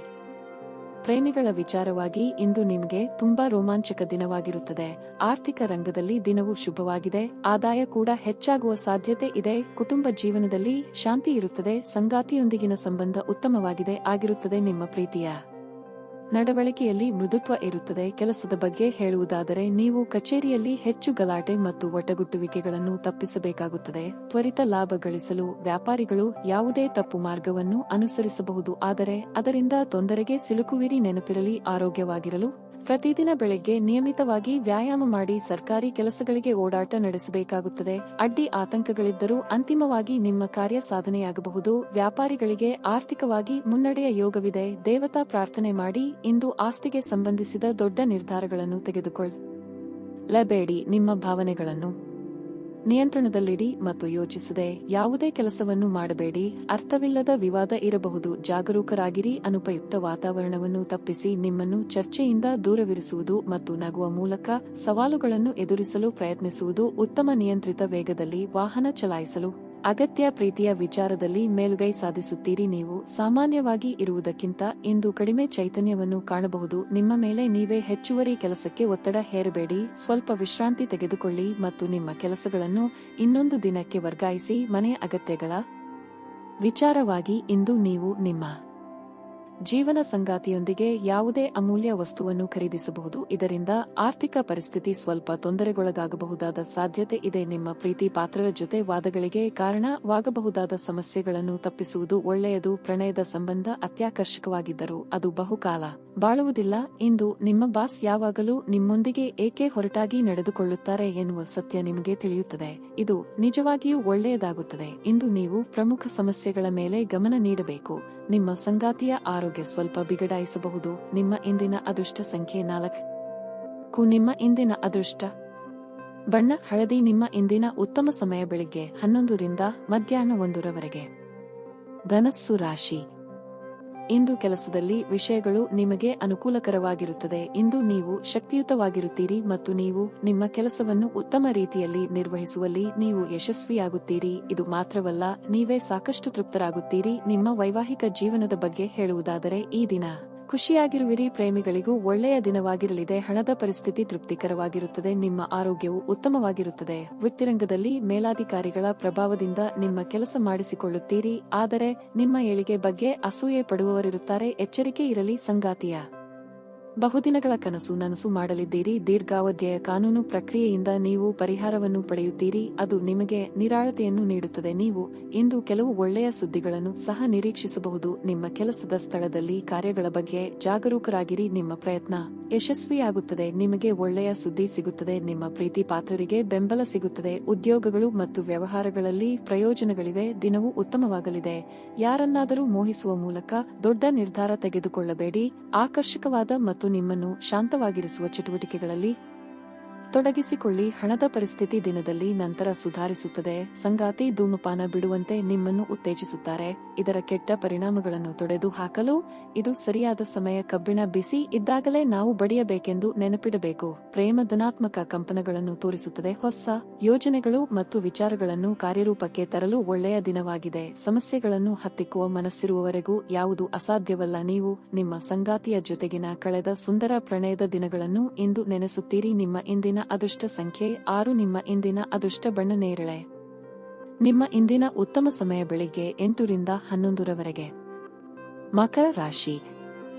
ಪ್ರೇಮಿಗಳ ವಿಚಾರವಾಗಿ ಇಂದು ನಿಮಗೆ ತುಂಬಾ ರೋಮಾಂಚಕ ದಿನವಾಗಿರುತ್ತದೆ. ಆರ್ಥಿಕ ರಂಗದಲ್ಲಿ ದಿನವು ಶುಭವಾಗಿದೆ. ಆದಾಯ ಕೂಡ ಹೆಚ್ಚಾಗುವ ಸಾಧ್ಯತೆ ಇದೆ. ಕುಟುಂಬ ಜೀವನದಲ್ಲಿ ಶಾಂತಿ ಇರುತ್ತದೆ. ಸಂಗಾತಿಯೊಂದಿಗಿನ ಸಂಬಂಧ ಉತ್ತಮವಾಗಿದೆ ಆಗಿರುತ್ತದೆ. ನಿಮ್ಮ ಪ್ರೀತಿಯ ನಡವಳಿಕೆಯಲ್ಲಿ ಮೃದುತ್ವ ಇರುತ್ತದೆ. ಕೆಲಸದ ಬಗ್ಗೆ ಹೇಳುವುದಾದರೆ ನೀವು ಕಚೇರಿಯಲ್ಲಿ ಹೆಚ್ಚು ಗಲಾಟೆ ಮತ್ತು ಒಟಗುಟ್ಟುವಿಕೆಗಳನ್ನು ತಪ್ಪಿಸಬೇಕಾಗುತ್ತದೆ. ತ್ವರಿತ ಲಾಭ ಗಳಿಸಲು ವ್ಯಾಪಾರಿಗಳು ಯಾವುದೇ ತಪ್ಪು ಮಾರ್ಗವನ್ನು ಅನುಸರಿಸಬಹುದು, ಆದರೆ ಅದರಿಂದ ತೊಂದರೆಗೆ ಸಿಲುಕುವಿರಿ. ನೆನಪಿರಲಿ, ಆರೋಗ್ಯವಾಗಿರಲು ಪ್ರತಿದಿನ ಬೆಳಗ್ಗೆ ನಿಯಮಿತವಾಗಿ ವ್ಯಾಯಾಮ ಮಾಡಿ. ಸರ್ಕಾರಿ ಕೆಲಸಗಳಿಗೆ ಓಡಾಟ ನಡೆಸಬೇಕಾಗುತ್ತದೆ. ಅಡ್ಡಿ ಆತಂಕಗಳಿದ್ದರೂ ಅಂತಿಮವಾಗಿ ನಿಮ್ಮ ಕಾರ್ಯ ಸಾಧನೆಯಾಗಬಹುದು. ವ್ಯಾಪಾರಿಗಳಿಗೆ ಆರ್ಥಿಕವಾಗಿ ಮುನ್ನಡೆಯ ಯೋಗವಿದೆ. ದೇವತಾ ಪ್ರಾರ್ಥನೆ ಮಾಡಿ. ಇಂದು ಆಸ್ತಿಗೆ ಸಂಬಂಧಿಸಿದ ದೊಡ್ಡ ನಿರ್ಧಾರಗಳನ್ನು ತೆಗೆದುಕೊಳ್ಳಬೇಡಿ. ನಿಮ್ಮ ಭಾವನೆಗಳನ್ನು ನಿಯಂತ್ರಣದಲ್ಲಿಡಿ ಮತ್ತು ಯೋಚಿಸದೆ ಯಾವುದೇ ಕೆಲಸವನ್ನು ಮಾಡಬೇಡಿ. ಅರ್ಥವಿಲ್ಲದ ವಿವಾದ ಇರಬಹುದು. ಜಾಗರೂಕರಾಗಿರಿ. ಅನುಪಯುಕ್ತ ವಾತಾವರಣವನ್ನು ತಪ್ಪಿಸಿ. ನಿಮ್ಮನ್ನು ಚರ್ಚೆಯಿಂದ ದೂರವಿರಿಸುವುದು ಮತ್ತು ನಗುವ ಮೂಲಕ ಸವಾಲುಗಳನ್ನು ಎದುರಿಸಲು ಪ್ರಯತ್ನಿಸುವುದು ಉತ್ತಮ. ನಿಯಂತ್ರಿತ ವೇಗದಲ್ಲಿ ವಾಹನ ಚಲಾಯಿಸಲು ಅಗತ್ಯ. ಪ್ರೀತಿಯ ವಿಚಾರದಲ್ಲಿ ಮೇಲುಗೈ ಸಾಧಿಸುತ್ತೀರಿ. ನೀವು ಸಾಮಾನ್ಯವಾಗಿ ಇರುವುದಕ್ಕಿಂತ ಇಂದು ಕಡಿಮೆ ಚೈತನ್ಯವನ್ನು ಕಾಣಬಹುದು. ನಿಮ್ಮ ಮೇಲೆ ನೀವೇ ಹೆಚ್ಚುವರಿ ಕೆಲಸಕ್ಕೆ ಒತ್ತಡ ಹೇರಬೇಡಿ. ಸ್ವಲ್ಪ ವಿಶ್ರಾಂತಿ ತೆಗೆದುಕೊಳ್ಳಿ ಮತ್ತು ನಿಮ್ಮ ಕೆಲಸಗಳನ್ನು ಇನ್ನೊಂದು ದಿನಕ್ಕೆ ವರ್ಗಾಯಿಸಿ. ಮನೆಯ ಅಗತ್ಯಗಳ ವಿಚಾರವಾಗಿ ಇಂದು ನೀವು ನಿಮ್ಮ ಜೀವನ ಸಂಗಾತಿಯೊಂದಿಗೆ ಯಾವುದೇ ಅಮೂಲ್ಯ ವಸ್ತುವನ್ನು ಖರೀದಿಸಬಹುದು. ಇದರಿಂದ ಆರ್ಥಿಕ ಪರಿಸ್ಥಿತಿ ಸ್ವಲ್ಪ ತೊಂದರೆಗೊಳಗಾಗಬಹುದಾದ ಸಾಧ್ಯತೆ ಇದೆ. ನಿಮ್ಮ ಪ್ರೀತಿ ಪಾತ್ರರ ಜೊತೆ ವಾದಗಳಿಗೆ ಕಾರಣವಾಗಬಹುದಾದ ಸಮಸ್ಯೆಗಳನ್ನು ತಪ್ಪಿಸುವುದು ಒಳ್ಳೆಯದು. ಪ್ರಣಯದ ಸಂಬಂಧ ಅತ್ಯಾಕರ್ಷಕವಾಗಿದ್ದರೂ ಅದು ಬಹುಕಾಲ ಬಾಳುವುದಿಲ್ಲ. ಇಂದು ನಿಮ್ಮ ಬಾಸ್ ಯಾವಾಗಲೂ ನಿಮ್ಮೊಂದಿಗೆ ಏಕೆ ಹೊರಟಾಗಿ ನಡೆದುಕೊಳ್ಳುತ್ತಾರೆ ಎನ್ನುವ ಸತ್ಯ ನಿಮಗೆ ತಿಳಿಯುತ್ತದೆ. ಇದು ನಿಜವಾಗಿಯೂ ಒಳ್ಳೆಯದಾಗುತ್ತದೆ. ಇಂದು ನೀವು ಪ್ರಮುಖ ಸಮಸ್ಯೆಗಳ ಮೇಲೆ ಗಮನ ನೀಡಬೇಕು. ನಿಮ್ಮ ಸಂಗಾತಿಯ ಆರೋಗ್ಯ ಸ್ವಲ್ಪ ಬಿಗಡಾಯಿಸಬಹುದು. ನಿಮ್ಮ ಇಂದಿನ ಅದೃಷ್ಟ ಸಂಖ್ಯೆ 4. ನಿಮ್ಮ ಇಂದಿನ ಅದೃಷ್ಟ ಬಣ್ಣ ಹಳದಿ. ನಿಮ್ಮ ಇಂದಿನ ಉತ್ತಮ ಸಮಯ ಬೆಳಿಗ್ಗೆ 11 ರಿಂದ ಮಧ್ಯಾಹ್ನ 1 ರವರೆಗೆ. ಧನಸ್ಸು ರಾಶಿ. ಇಂದು ಕೆಲಸದಲ್ಲಿ ವಿಷಯಗಳು ನಿಮಗೆ ಅನುಕೂಲಕರವಾಗಿರುತ್ತದೆ. ಇಂದು ನೀವು ಶಕ್ತಿಯುತವಾಗಿರುತ್ತೀರಿ ಮತ್ತು ನೀವು ನಿಮ್ಮ ಕೆಲಸವನ್ನು ಉತ್ತಮ ರೀತಿಯಲ್ಲಿ ನಿರ್ವಹಿಸುವಲ್ಲಿ ನೀವು ಯಶಸ್ವಿಯಾಗುತ್ತೀರಿ. ಇದು ಮಾತ್ರವಲ್ಲ, ನೀವೇ ಸಾಕಷ್ಟು ತೃಪ್ತರಾಗುತ್ತೀರಿ. ನಿಮ್ಮ ವೈವಾಹಿಕ ಜೀವನದ ಬಗ್ಗೆ ಹೇಳುವುದಾದರೆ ಈ ದಿನ ಖುಷಿಯಾಗಿರುವಿರಿ. ಪ್ರೇಮಿಗಳಿಗೂ ಒಳ್ಳೆಯ ದಿನವಾಗಿರಲಿದೆ. ಹಣದ ಪರಿಸ್ಥಿತಿ ತೃಪ್ತಿಕರವಾಗಿರುತ್ತದೆ. ನಿಮ್ಮ ಆರೋಗ್ಯವು ಉತ್ತಮವಾಗಿರುತ್ತದೆ. ವೃತ್ತಿರಂಗದಲ್ಲಿ ಮೇಲಾಧಿಕಾರಿಗಳ ಪ್ರಭಾವದಿಂದ ನಿಮ್ಮ ಕೆಲಸ ಮಾಡಿಸಿಕೊಳ್ಳುತ್ತೀರಿ, ಆದರೆ ನಿಮ್ಮ ಏಳಿಗೆ ಬಗ್ಗೆ ಅಸೂಯೆ ಪಡುವವರಿರುತ್ತಾರೆ. ಎಚ್ಚರಿಕೆ ಇರಲಿ. ಸಂಗಾತಿಯ ಬಹುದಿನಗಳ ಕನಸು ನನಸು ಮಾಡಲಿದ್ದೀರಿ. ದೀರ್ಘಾವಧಿಯ ಕಾನೂನು ಪ್ರಕ್ರಿಯೆಯಿಂದ ನೀವು ಪರಿಹಾರವನ್ನು ಪಡೆಯುತ್ತೀರಿ. ಅದು ನಿಮಗೆ ನಿರಾಳತೆಯನ್ನು ನೀಡುತ್ತದೆ. ನೀವು ಇಂದು ಕೆಲವು ಒಳ್ಳೆಯ ಸುದ್ದಿಗಳನ್ನು ಸಹ ನಿರೀಕ್ಷಿಸಬಹುದು. ನಿಮ್ಮ ಕೆಲಸದ ಸ್ಥಳದಲ್ಲಿ ಕಾರ್ಯಗಳ ಬಗ್ಗೆ ಜಾಗರೂಕರಾಗಿರಿ. ನಿಮ್ಮ ಪ್ರಯತ್ನ ಯಶಸ್ವಿಯಾಗುತ್ತದೆ. ನಿಮಗೆ ಒಳ್ಳೆಯ ಸುದ್ದಿ ಸಿಗುತ್ತದೆ. ನಿಮ್ಮ ಪ್ರೀತಿ ಪಾತ್ರರಿಗೆ ಬೆಂಬಲ ಸಿಗುತ್ತದೆ. ಉದ್ಯೋಗಗಳು ಮತ್ತು ವ್ಯವಹಾರಗಳಲ್ಲಿ ಪ್ರಯೋಜನಗಳಿವೆ. ದಿನವೂ ಉತ್ತಮವಾಗಲಿದೆ. ಯಾರನ್ನಾದರೂ ಮೋಹಿಸುವ ಮೂಲಕ ದೊಡ್ಡ ನಿರ್ಧಾರ ತೆಗೆದುಕೊಳ್ಳಬೇಡಿ. ಆಕರ್ಷಕವಾದ ಮತ್ತು ನಿಮ್ಮನ್ನು ಶಾಂತವಾಗಿರಿಸುವ ಚಟುವಟಿಕೆಗಳಲ್ಲಿ ತೊಡಗಿಸಿಕೊಳ್ಳಿ. ಹಣದ ಪರಿಸ್ಥಿತಿ ದಿನದಲ್ಲಿ ನಂತರ ಸುಧಾರಿಸುತ್ತದೆ. ಸಂಗಾತಿ ಧೂಮಪಾನ ಬಿಡುವಂತೆ ನಿಮ್ಮನ್ನು ಉತ್ತೇಜಿಸುತ್ತಾರೆ. ಇದರ ಕೆಟ್ಟ ಪರಿಣಾಮಗಳನ್ನು ತೊಡೆದು ಹಾಕಲು ಇದು ಸರಿಯಾದ ಸಮಯ. ಕಬ್ಬಿಣ ಬಿಸಿ ಇದ್ದಾಗಲೇ ನಾವು ಬಡಿಯಬೇಕೆಂದು ನೆನಪಿಡಬೇಕು. ಪ್ರೇಮ ಧನಾತ್ಮಕ ಕಂಪನಗಳನ್ನು ತೋರಿಸುತ್ತದೆ. ಹೊಸ ಯೋಜನೆಗಳು ಮತ್ತು ವಿಚಾರಗಳನ್ನು ಕಾರ್ಯರೂಪಕ್ಕೆ ತರಲು ಒಳ್ಳೆಯ ದಿನವಾಗಿದೆ. ಸಮಸ್ಯೆಗಳನ್ನು ಹತ್ತಿಕ್ಕುವ ಮನಸ್ಸಿರುವವರೆಗೂ ಯಾವುದು ಅಸಾಧ್ಯವಲ್ಲ. ನೀವು ನಿಮ್ಮ ಸಂಗಾತಿಯ ಜೊತೆಗಿನ ಕಳೆದ ಸುಂದರ ಪ್ರಣಯದ ದಿನಗಳನ್ನು ಇಂದು ನೆನೆಸುತ್ತೀರಿ. ನಿಮ್ಮ ಇಂದಿನ ಅದೃಷ್ಟ ಸಂಖ್ಯೆ 6. ನಿಮ್ಮ ಇಂದಿನ ಅದೃಷ್ಟ ಬಣ್ಣ ನೇರಳೆ. ನಿಮ್ಮ ಇಂದಿನ ಉತ್ತಮ ಸಮಯ ಬೆಳಿಗ್ಗೆ 8 ರಿಂದ 11 ರವರೆಗೆ. ಮಕರ ರಾಶಿ.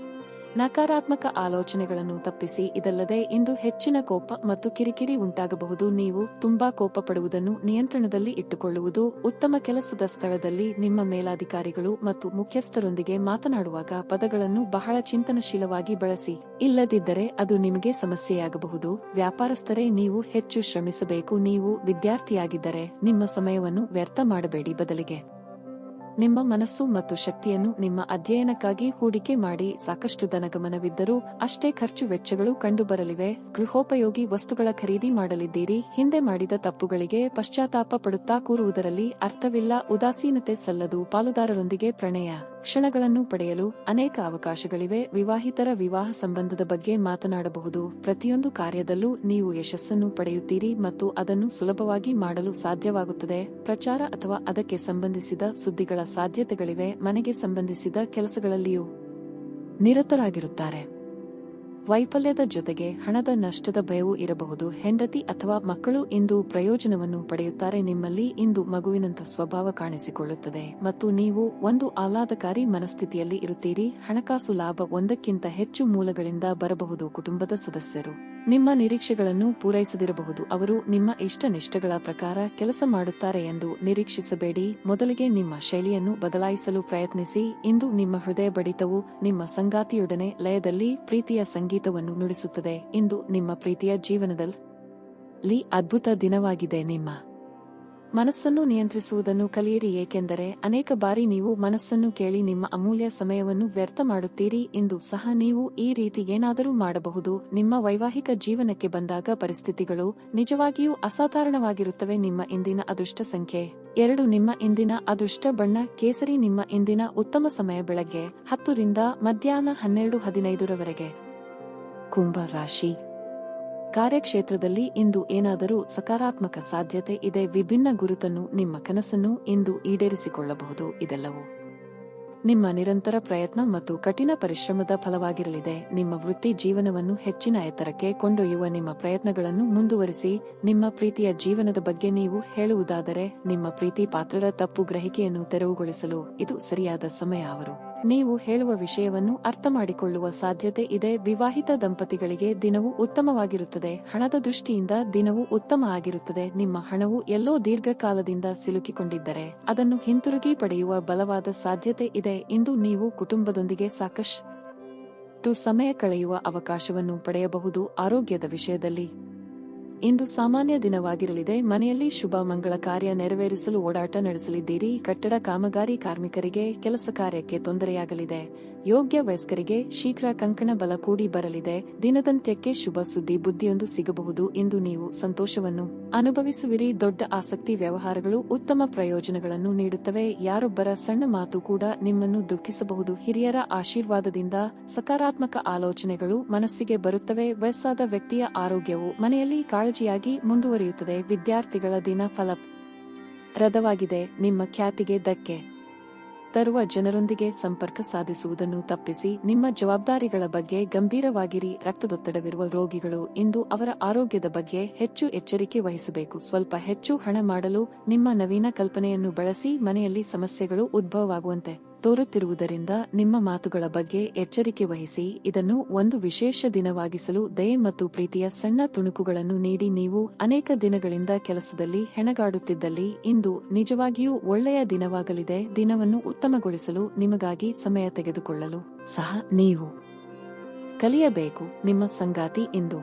ನಕಾರಾತ್ಮಕ ಆಲೋಚನೆಗಳನ್ನು ತಪ್ಪಿಸಿ. ಇದಲ್ಲದೆ ಇಂದು ಹೆಚ್ಚಿನ ಕೋಪ ಮತ್ತು ಕಿರಿಕಿರಿ ಉಂಟಾಗಬಹುದು. ನೀವು ತುಂಬಾ ಕೋಪ ಪಡುವುದನ್ನು ನಿಯಂತ್ರಣದಲ್ಲಿ ಇಟ್ಟುಕೊಳ್ಳುವುದು ಉತ್ತಮ. ಕೆಲಸದ ಸ್ಥಳದಲ್ಲಿ ನಿಮ್ಮ ಮೇಲಾಧಿಕಾರಿಗಳು ಮತ್ತು ಮುಖ್ಯಸ್ಥರೊಂದಿಗೆ ಮಾತನಾಡುವಾಗ ಪದಗಳನ್ನು ಬಹಳ ಚಿಂತನಶೀಲವಾಗಿ ಬಳಸಿ, ಇಲ್ಲದಿದ್ದರೆ ಅದು ನಿಮಗೆ ಸಮಸ್ಯೆಯಾಗಬಹುದು. ವ್ಯಾಪಾರಸ್ಥರೇ, ನೀವು ಹೆಚ್ಚು ಶ್ರಮಿಸಬೇಕು. ನೀವು ವಿದ್ಯಾರ್ಥಿಯಾಗಿದ್ದರೆ ನಿಮ್ಮ ಸಮಯವನ್ನು ವ್ಯರ್ಥ ಮಾಡಬೇಡಿ. ಬದಲಿಗೆ ನಿಮ್ಮ ಮನಸ್ಸು ಮತ್ತು ಶಕ್ತಿಯನ್ನು ನಿಮ್ಮ ಅಧ್ಯಯನಕ್ಕಾಗಿ ಹೂಡಿಕೆ ಮಾಡಿ. ಸಾಕಷ್ಟು ಧನಗಮನವಿದ್ದರೂ ಅಷ್ಟೇ ಖರ್ಚು ವೆಚ್ಚಗಳು ಕಂಡುಬರಲಿವೆ. ಗೃಹೋಪಯೋಗಿ ವಸ್ತುಗಳ ಖರೀದಿ ಮಾಡಲಿದ್ದೀರಿ. ಹಿಂದೆ ಮಾಡಿದ ತಪ್ಪುಗಳಿಗೆ ಪಶ್ಚಾತ್ತಾಪ ಪಡುತ್ತಾ ಕೂರುವುದರಲ್ಲಿ ಅರ್ಥವಿಲ್ಲ. ಉದಾಸೀನತೆ ಸಲ್ಲದು. ಪಾಲುದಾರರೊಂದಿಗೆ ಪ್ರಣಯ ಕ್ಷಣಗಳನ್ನು ಪಡೆಯಲು ಅನೇಕ ಅವಕಾಶಗಳಿವೆ. ವಿವಾಹಿತರ ವಿವಾಹ ಸಂಬಂಧದ ಬಗ್ಗೆ ಮಾತನಾಡಬಹುದು. ಪ್ರತಿಯೊಂದು ಕಾರ್ಯದಲ್ಲೂ ನೀವು ಯಶಸ್ಸನ್ನು ಪಡೆಯುತ್ತೀರಿ ಮತ್ತು ಅದನ್ನು ಸುಲಭವಾಗಿ ಮಾಡಲು ಸಾಧ್ಯವಾಗುತ್ತದೆ. ಪ್ರಚಾರ ಅಥವಾ ಅದಕ್ಕೆ ಸಂಬಂಧಿಸಿದ ಸುದ್ದಿಗಳ ಸಾಧ್ಯತೆಗಳಿವೆ. ಮನೆಗೆ ಸಂಬಂಧಿಸಿದ ಕೆಲಸಗಳಲ್ಲಿಯೂ ನಿರತರಾಗಿರುತ್ತಾರೆ. ವೈಫಲ್ಯದ ಜೊತೆಗೆ ಹಣದ ನಷ್ಟದ ಭಯವೂ ಇರಬಹುದು. ಹೆಂಡತಿ ಅಥವಾ ಮಕ್ಕಳು ಇಂದು ಪ್ರಯೋಜನವನ್ನು ಪಡೆಯುತ್ತಾರೆ. ನಿಮ್ಮಲ್ಲಿ ಇಂದು ಮಗುವಿನಂಥ ಸ್ವಭಾವ ಕಾಣಿಸಿಕೊಳ್ಳುತ್ತದೆ ಮತ್ತು ನೀವು ಒಂದು ಆಹ್ಲಾದಕಾರಿ ಮನಸ್ಥಿತಿಯಲ್ಲಿ ಇರುತ್ತೀರಿ. ಹಣಕಾಸು ಲಾಭ ಒಂದಕ್ಕಿಂತ ಹೆಚ್ಚು ಮೂಲಗಳಿಂದ ಬರಬಹುದು. ಕುಟುಂಬದ ಸದಸ್ಯರು ನಿಮ್ಮ ನಿರೀಕ್ಷೆಗಳನ್ನು ಪೂರೈಸದಿರಬಹುದು. ಅವರು ನಿಮ್ಮ ಇಷ್ಟನಿಷ್ಟಗಳ ಪ್ರಕಾರ ಕೆಲಸ ಮಾಡುತ್ತಾರೆ ಎಂದು ನಿರೀಕ್ಷಿಸಬೇಡಿ. ಮೊದಲಿಗೆ ನಿಮ್ಮ ಶೈಲಿಯನ್ನು ಬದಲಾಯಿಸಲು ಪ್ರಯತ್ನಿಸಿ. ಇಂದು ನಿಮ್ಮ ಹೃದಯ ಬಡಿತವು ನಿಮ್ಮ ಸಂಗಾತಿಯೊಡನೆ ಲಯದಲ್ಲಿ ಪ್ರೀತಿಯ ಸಂಗೀತವನ್ನು ನುಡಿಸುತ್ತದೆ. ಇಂದು ನಿಮ್ಮ ಪ್ರೀತಿಯ ಜೀವನದಲ್ಲಿ ಅದ್ಭುತ ದಿನವಾಗಿದೆ. ನಿಮ್ಮ ಮನಸ್ಸನ್ನು ನಿಯಂತ್ರಿಸುವುದನ್ನು ಕಲಿಯಿರಿ, ಏಕೆಂದರೆ ಅನೇಕ ಬಾರಿ ನೀವು ಮನಸ್ಸನ್ನು ಕೇಳಿ ನಿಮ್ಮ ಅಮೂಲ್ಯ ಸಮಯವನ್ನು ವ್ಯರ್ಥ ಮಾಡುತ್ತೀರಿ. ಇಂದು ಸಹ ನೀವು ಈ ರೀತಿ ಏನಾದರೂ ಮಾಡಬಹುದು. ನಿಮ್ಮ ವೈವಾಹಿಕ ಜೀವನಕ್ಕೆ ಬಂದಾಗ ಪರಿಸ್ಥಿತಿಗಳು ನಿಜವಾಗಿಯೂ ಅಸಾಧಾರಣವಾಗಿರುತ್ತವೆ. ನಿಮ್ಮ ಇಂದಿನ ಅದೃಷ್ಟ ಸಂಖ್ಯೆ 2. ನಿಮ್ಮ ಇಂದಿನ ಅದೃಷ್ಟ ಬಣ್ಣ ಕೇಸರಿ. ನಿಮ್ಮ ಇಂದಿನ ಉತ್ತಮ ಸಮಯ ಬೆಳಗ್ಗೆ 10 ರಿಂದ ಮಧ್ಯಾಹ್ನ 12:15 ರವರೆಗೆ. ಕುಂಭ ರಾಶಿ. ಕಾರ್ಯಕ್ಷೇತ್ರದಲ್ಲಿ ಇಂದು ಏನಾದರೂ ಸಕಾರಾತ್ಮಕ ಸಾಧ್ಯತೆ ಇದೆ. ವಿಭಿನ್ನ ಗುರುತನ್ನು ನಿಮ್ಮ ಕನಸನ್ನು ಇಂದು ಈಡೇರಿಸಿಕೊಳ್ಳಬಹುದು. ಇದೆಲ್ಲವೂ ನಿಮ್ಮ ನಿರಂತರ ಪ್ರಯತ್ನ ಮತ್ತು ಕಠಿಣ ಪರಿಶ್ರಮದ ಫಲವಾಗಿರಲಿದೆ. ನಿಮ್ಮ ವೃತ್ತಿ ಜೀವನವನ್ನು ಹೆಚ್ಚಿನ ಎತ್ತರಕ್ಕೆ ಕೊಂಡೊಯ್ಯುವ ನಿಮ್ಮ ಪ್ರಯತ್ನಗಳನ್ನು ಮುಂದುವರಿಸಿ. ನಿಮ್ಮ ಪ್ರೀತಿಯ ಜೀವನದ ಬಗ್ಗೆ ನೀವು ಹೇಳುವುದಾದರೆ, ನಿಮ್ಮ ಪ್ರೀತಿ ಪಾತ್ರರ ತಪ್ಪು ಗ್ರಹಿಕೆಯನ್ನು ತೆರವುಗೊಳಿಸಲು ಇದು ಸರಿಯಾದ ಸಮಯ. ಅವರು ನೀವು ಹೇಳುವ ವಿಷಯವನ್ನು ಅರ್ಥಮಾಡಿಕೊಳ್ಳುವ ಸಾಧ್ಯತೆ ಇದೆ. ವಿವಾಹಿತ ದಂಪತಿಗಳಿಗೆ ದಿನವೂ ಉತ್ತಮವಾಗಿರುತ್ತದೆ. ಹಣದ ದೃಷ್ಟಿಯಿಂದ ದಿನವೂ ಉತ್ತಮ ಆಗಿರುತ್ತದೆ. ನಿಮ್ಮ ಹಣವು ಎಲ್ಲೋ ದೀರ್ಘಕಾಲದಿಂದ ಸಿಲುಕಿಕೊಂಡಿದ್ದರೆ ಅದನ್ನು ಹಿಂತಿರುಗಿ ಪಡೆಯುವ ಬಲವಾದ ಸಾಧ್ಯತೆ ಇದೆ. ಇಂದು ನೀವು ಕುಟುಂಬದೊಂದಿಗೆ ಸಾಕಷ್ಟು ಸಮಯ ಕಳೆಯುವ ಅವಕಾಶವನ್ನು ಪಡೆಯಬಹುದು. ಆರೋಗ್ಯದ ವಿಷಯದಲ್ಲಿ ಇಂದು ಸಾಮಾನ್ಯ ದಿನವಾಗಿರಲಿದೆ. ಮನೆಯಲ್ಲಿ ಶುಭ ಮಂಗಳ ಕಾರ್ಯ ನೆರವೇರಿಸಲು ಓಡಾಟ ನಡೆಸಲಿದ್ದೀರಿ. ಕಟ್ಟಡ ಕಾಮಗಾರಿ ಕಾರ್ಮಿಕರಿಗೆ ಕೆಲಸ ಕಾರ್ಯಕ್ಕೆ ತೊಂದರೆಯಾಗಲಿದೆ. ಯೋಗ್ಯ ವಯಸ್ಕರಿಗೆ ಶೀಘ್ರ ಕಂಕಣ ಬಲ ಕೂಡಿ ಬರಲಿದೆ. ದಿನದಂತ್ಯಕ್ಕೆ ಶುಭ ಸುದ್ದಿ ಬುದ್ಧಿಯೊಂದು ಸಿಗಬಹುದು. ಇಂದು ನೀವು ಸಂತೋಷವನ್ನು ಅನುಭವಿಸುವಿರಿ. ದೊಡ್ಡ ಆಸಕ್ತಿ ವ್ಯವಹಾರಗಳು ಉತ್ತಮ ಪ್ರಯೋಜನಗಳನ್ನು ನೀಡುತ್ತವೆ. ಯಾರೊಬ್ಬರ ಸಣ್ಣ ಮಾತು ಕೂಡ ನಿಮ್ಮನ್ನು ದುಃಖಿಸಬಹುದು. ಹಿರಿಯರ ಆಶೀರ್ವಾದದಿಂದ ಸಕಾರಾತ್ಮಕ ಆಲೋಚನೆಗಳು ಮನಸ್ಸಿಗೆ ಬರುತ್ತವೆ. ವಯಸ್ಸಾದ ವ್ಯಕ್ತಿಯ ಆರೋಗ್ಯವು ಮನೆಯಲ್ಲಿ ಕಾಳಜಿಯಾಗಿ ಮುಂದುವರಿಯುತ್ತದೆ. ವಿದ್ಯಾರ್ಥಿಗಳ ದಿನ ಫಲಪ್ರದವಾಗಿದೆ. ನಿಮ್ಮ ಖ್ಯಾತಿಗೆ ಧಕ್ಕೆ ತರುವ ಜನರೊಂದಿಗೆ ಸಂಪರ್ಕ ಸಾಧಿಸುವುದನ್ನು ತಪ್ಪಿಸಿ. ನಿಮ್ಮ ಜವಾಬ್ದಾರಿಗಳ ಬಗ್ಗೆ ಗಂಭೀರವಾಗಿರಿ. ರಕ್ತದೊತ್ತಡವಿರುವ ರೋಗಿಗಳು ಇಂದು ಅವರ ಆರೋಗ್ಯದ ಬಗ್ಗೆ ಹೆಚ್ಚು ಎಚ್ಚರಿಕೆ ವಹಿಸಬೇಕು. ಸ್ವಲ್ಪ ಹೆಚ್ಚು ಹಣ ಮಾಡಲು ನಿಮ್ಮ ನವೀನ ಕಲ್ಪನೆಯನ್ನು ಬಳಸಿ. ಮನೆಯಲ್ಲಿ ಸಮಸ್ಯೆಗಳು ಉದ್ಭವವಾಗುವಂತೆ ತೋರುತ್ತಿರುವುದರಿಂದ ನಿಮ್ಮ ಮಾತುಗಳ ಬಗ್ಗೆ ಎಚ್ಚರಿಕೆ ವಹಿಸಿ. ಇದನ್ನು ಒಂದು ವಿಶೇಷ ದಿನವಾಗಿಸಲು ದಯೆ ಮತ್ತು ಪ್ರೀತಿಯ ಸಣ್ಣ ತುಣುಕುಗಳನ್ನು ನೀಡಿ. ನೀವು ಅನೇಕ ದಿನಗಳಿಂದ ಕೆಲಸದಲ್ಲಿ ಹೆಣಗಾಡುತ್ತಿದ್ದಲ್ಲಿ ಇಂದು ನಿಜವಾಗಿಯೂ ಒಳ್ಳೆಯ ದಿನವಾಗಲಿದೆ. ದಿನವನ್ನು ಉತ್ತಮಗೊಳಿಸಲು ನಿಮಗಾಗಿ ಸಮಯ ತೆಗೆದುಕೊಳ್ಳಲು ಸಹ ನೀವು ಕಲಿಯಬೇಕು. ನಿಮ್ಮ ಸಂಗಾತಿ ಇಂದು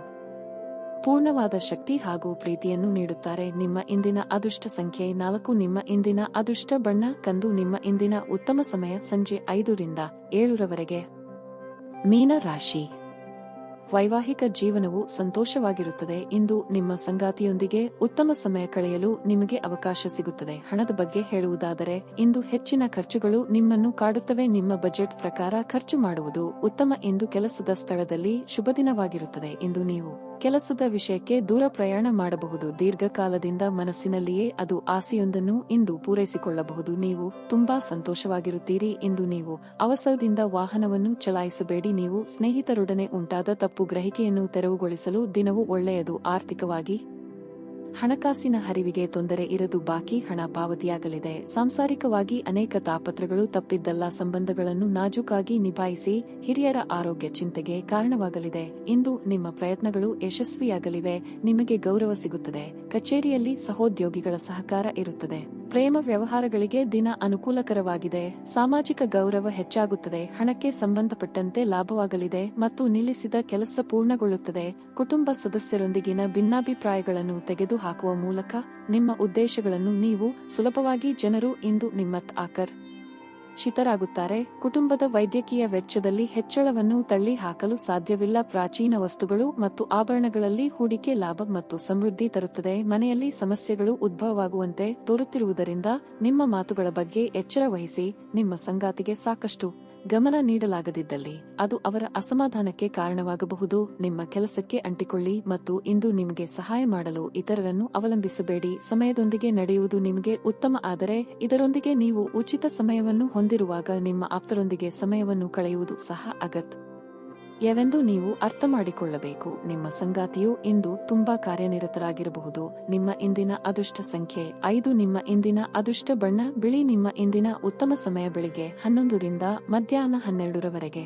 ಪೂರ್ಣವಾದ ಶಕ್ತಿ ಹಾಗೂ ಪ್ರೀತಿಯನ್ನು ನೀಡುತ್ತಾರೆ. ನಿಮ್ಮ ಇಂದಿನ ಅದೃಷ್ಟ ಸಂಖ್ಯೆ 4. ನಿಮ್ಮ ಇಂದಿನ ಅದೃಷ್ಟ ಬಣ್ಣ ಕಂದು. ನಿಮ್ಮ ಇಂದಿನ ಉತ್ತಮ ಸಮಯ ಸಂಜೆ 5 ರಿಂದ 7 ರವರೆಗೆ. ಮೀನ ರಾಶಿ. ವೈವಾಹಿಕ ಜೀವನವು ಸಂತೋಷವಾಗಿರುತ್ತದೆ. ಇಂದು ನಿಮ್ಮ ಸಂಗಾತಿಯೊಂದಿಗೆ ಉತ್ತಮ ಸಮಯ ಕಳೆಯಲು ನಿಮಗೆ ಅವಕಾಶ ಸಿಗುತ್ತದೆ. ಹಣದ ಬಗ್ಗೆ ಹೇಳುವುದಾದರೆ ಇಂದು ಹೆಚ್ಚಿನ ಖರ್ಚುಗಳು ನಿಮ್ಮನ್ನು ಕಾಡುತ್ತವೆ. ನಿಮ್ಮ ಬಜೆಟ್ ಪ್ರಕಾರ ಖರ್ಚು ಮಾಡುವುದು ಉತ್ತಮ. ಇಂದು ಕೆಲಸದ ಸ್ಥಳದಲ್ಲಿ ಶುಭದಿನವಾಗಿರುತ್ತದೆ. ಇಂದು ನೀವು ಕೆಲಸದ ವಿಷಯಕ್ಕೆ ದೂರ ಪ್ರಯಾಣ ಮಾಡಬಹುದು. ದೀರ್ಘಕಾಲದಿಂದ ಮನಸ್ಸಿನಲ್ಲಿಯೇ ಅದು ಆಸೆಯೊಂದನ್ನು ಇಂದು ಪೂರೈಸಿಕೊಳ್ಳಬಹುದು. ನೀವು ತುಂಬಾ ಸಂತೋಷವಾಗಿರುತ್ತೀರಿ. ಇಂದು ನೀವು ಅವಸರದಿಂದ ವಾಹನವನ್ನು ಚಲಾಯಿಸಬೇಡಿ. ನೀವು ಸ್ನೇಹಿತರೊಡನೆ ಉಂಟಾದ ತಪ್ಪು ಗ್ರಹಿಕೆಯನ್ನು ತೆರವುಗೊಳಿಸಲು ದಿನವು ಒಳ್ಳೆಯದು. ಆರ್ಥಿಕವಾಗಿ ಹಣಕಾಸಿನ ಹರಿವಿಗೆ ತೊಂದರೆ ಇರದು, ಬಾಕಿ ಹಣ ಪಾವತಿಯಾಗಲಿದೆ. ಸಾಂಸಾರಿಕವಾಗಿ ಅನೇಕ ತಾಪತ್ರಗಳು ತಪ್ಪಿದ್ದಲ್ಲ, ಸಂಬಂಧಗಳನ್ನು ನಾಜೂಕಾಗಿ ನಿಭಾಯಿಸಿ. ಹಿರಿಯರ ಆರೋಗ್ಯ ಚಿಂತೆಗೆ ಕಾರಣವಾಗಲಿದೆ. ಇಂದು ನಿಮ್ಮ ಪ್ರಯತ್ನಗಳು ಯಶಸ್ವಿಯಾಗಲಿವೆ, ನಿಮಗೆ ಗೌರವ ಸಿಗುತ್ತದೆ. ಕಚೇರಿಯಲ್ಲಿ ಸಹೋದ್ಯೋಗಿಗಳ ಸಹಕಾರ ಇರುತ್ತದೆ. ಪ್ರೇಮ ವ್ಯವಹಾರಗಳಿಗೆ ದಿನ ಅನುಕೂಲಕರವಾಗಿದೆ. ಸಾಮಾಜಿಕ ಗೌರವ ಹೆಚ್ಚಾಗುತ್ತದೆ. ಹಣಕ್ಕೆ ಸಂಬಂಧಪಟ್ಟಂತೆ ಲಾಭವಾಗಲಿದೆ ಮತ್ತು ನಿಲ್ಲಿಸಿದ ಕೆಲಸ ಪೂರ್ಣಗೊಳ್ಳುತ್ತದೆ. ಕುಟುಂಬ ಸದಸ್ಯರೊಂದಿಗಿನ ಭಿನ್ನಾಭಿಪ್ರಾಯಗಳನ್ನು ತೆಗೆದುಹಾಕುವ ಮೂಲಕ ನಿಮ್ಮ ಉದ್ದೇಶಗಳನ್ನು ನೀವು ಸುಲಭವಾಗಿ ಜನರು ಇಂದು ನಿಮ್ಮತ್ತ ಆಕರ್ಷಿತರಾಗುತ್ತಾರೆ. ಕುಟುಂಬದ ವೈದ್ಯಕೀಯ ವೆಚ್ಚದಲ್ಲಿ ಹೆಚ್ಚಳವನ್ನು ತಳ್ಳಿ ಹಾಕಲು ಸಾಧ್ಯವಿಲ್ಲ. ಪ್ರಾಚೀನ ವಸ್ತುಗಳು ಮತ್ತು ಆಭರಣಗಳಲ್ಲಿ ಹೂಡಿಕೆ ಲಾಭ ಮತ್ತು ಸಮೃದ್ಧಿ ತರುತ್ತದೆ. ಮನೆಯಲ್ಲಿ ಸಮಸ್ಯೆಗಳು ಉದ್ಭವವಾಗುವಂತೆ ತೋರುತ್ತಿರುವುದರಿಂದ ನಿಮ್ಮ ಮಾತುಗಳ ಬಗ್ಗೆ ಎಚ್ಚರ ವಹಿಸಿ. ನಿಮ್ಮ ಸಂಗಾತಿಗೆ ಸಾಕಷ್ಟು ಗಮನ ನೀಡಲಾಗದಿದ್ದಲ್ಲಿ ಅದು ಅವರ ಅಸಮಾಧಾನಕ್ಕೆ ಕಾರಣವಾಗಬಹುದು. ನಿಮ್ಮ ಕೆಲಸಕ್ಕೆ ಅಂಟಿಕೊಳ್ಳಿ ಮತ್ತು ಇಂದು ನಿಮಗೆ ಸಹಾಯ ಮಾಡಲು ಇತರರನ್ನು ಅವಲಂಬಿಸಬೇಡಿ. ಸಮಯದೊಂದಿಗೆ ನಡೆಯುವುದು ನಿಮಗೆ ಉತ್ತಮ, ಆದರೆ ಇದರೊಂದಿಗೆ ನೀವು ಉಚಿತ ಸಮಯವನ್ನು ಹೊಂದಿರುವಾಗ ನಿಮ್ಮ ಆಪ್ತರೊಂದಿಗೆ ಸಮಯವನ್ನು ಕಳೆಯುವುದು ಸಹ ಅಗತ್ಯವೆಂದು ನೀವು ಅರ್ಥ ಮಾಡಿಕೊಳ್ಳಬೇಕು. ನಿಮ್ಮ ಸಂಗಾತಿಯು ಇಂದು ತುಂಬಾ ಕಾರ್ಯನಿರತರಾಗಿರಬಹುದು. ನಿಮ್ಮ ಇಂದಿನ ಅದೃಷ್ಟ ಸಂಖ್ಯೆ 5. ನಿಮ್ಮ ಇಂದಿನ ಅದೃಷ್ಟ ಬಣ್ಣ ಬಿಳಿ. ನಿಮ್ಮ ಇಂದಿನ ಉತ್ತಮ ಸಮಯ ಬೆಳಿಗ್ಗೆ 11 ರಿಂದ ಮಧ್ಯಾಹ್ನ 12 ರವರೆಗೆ.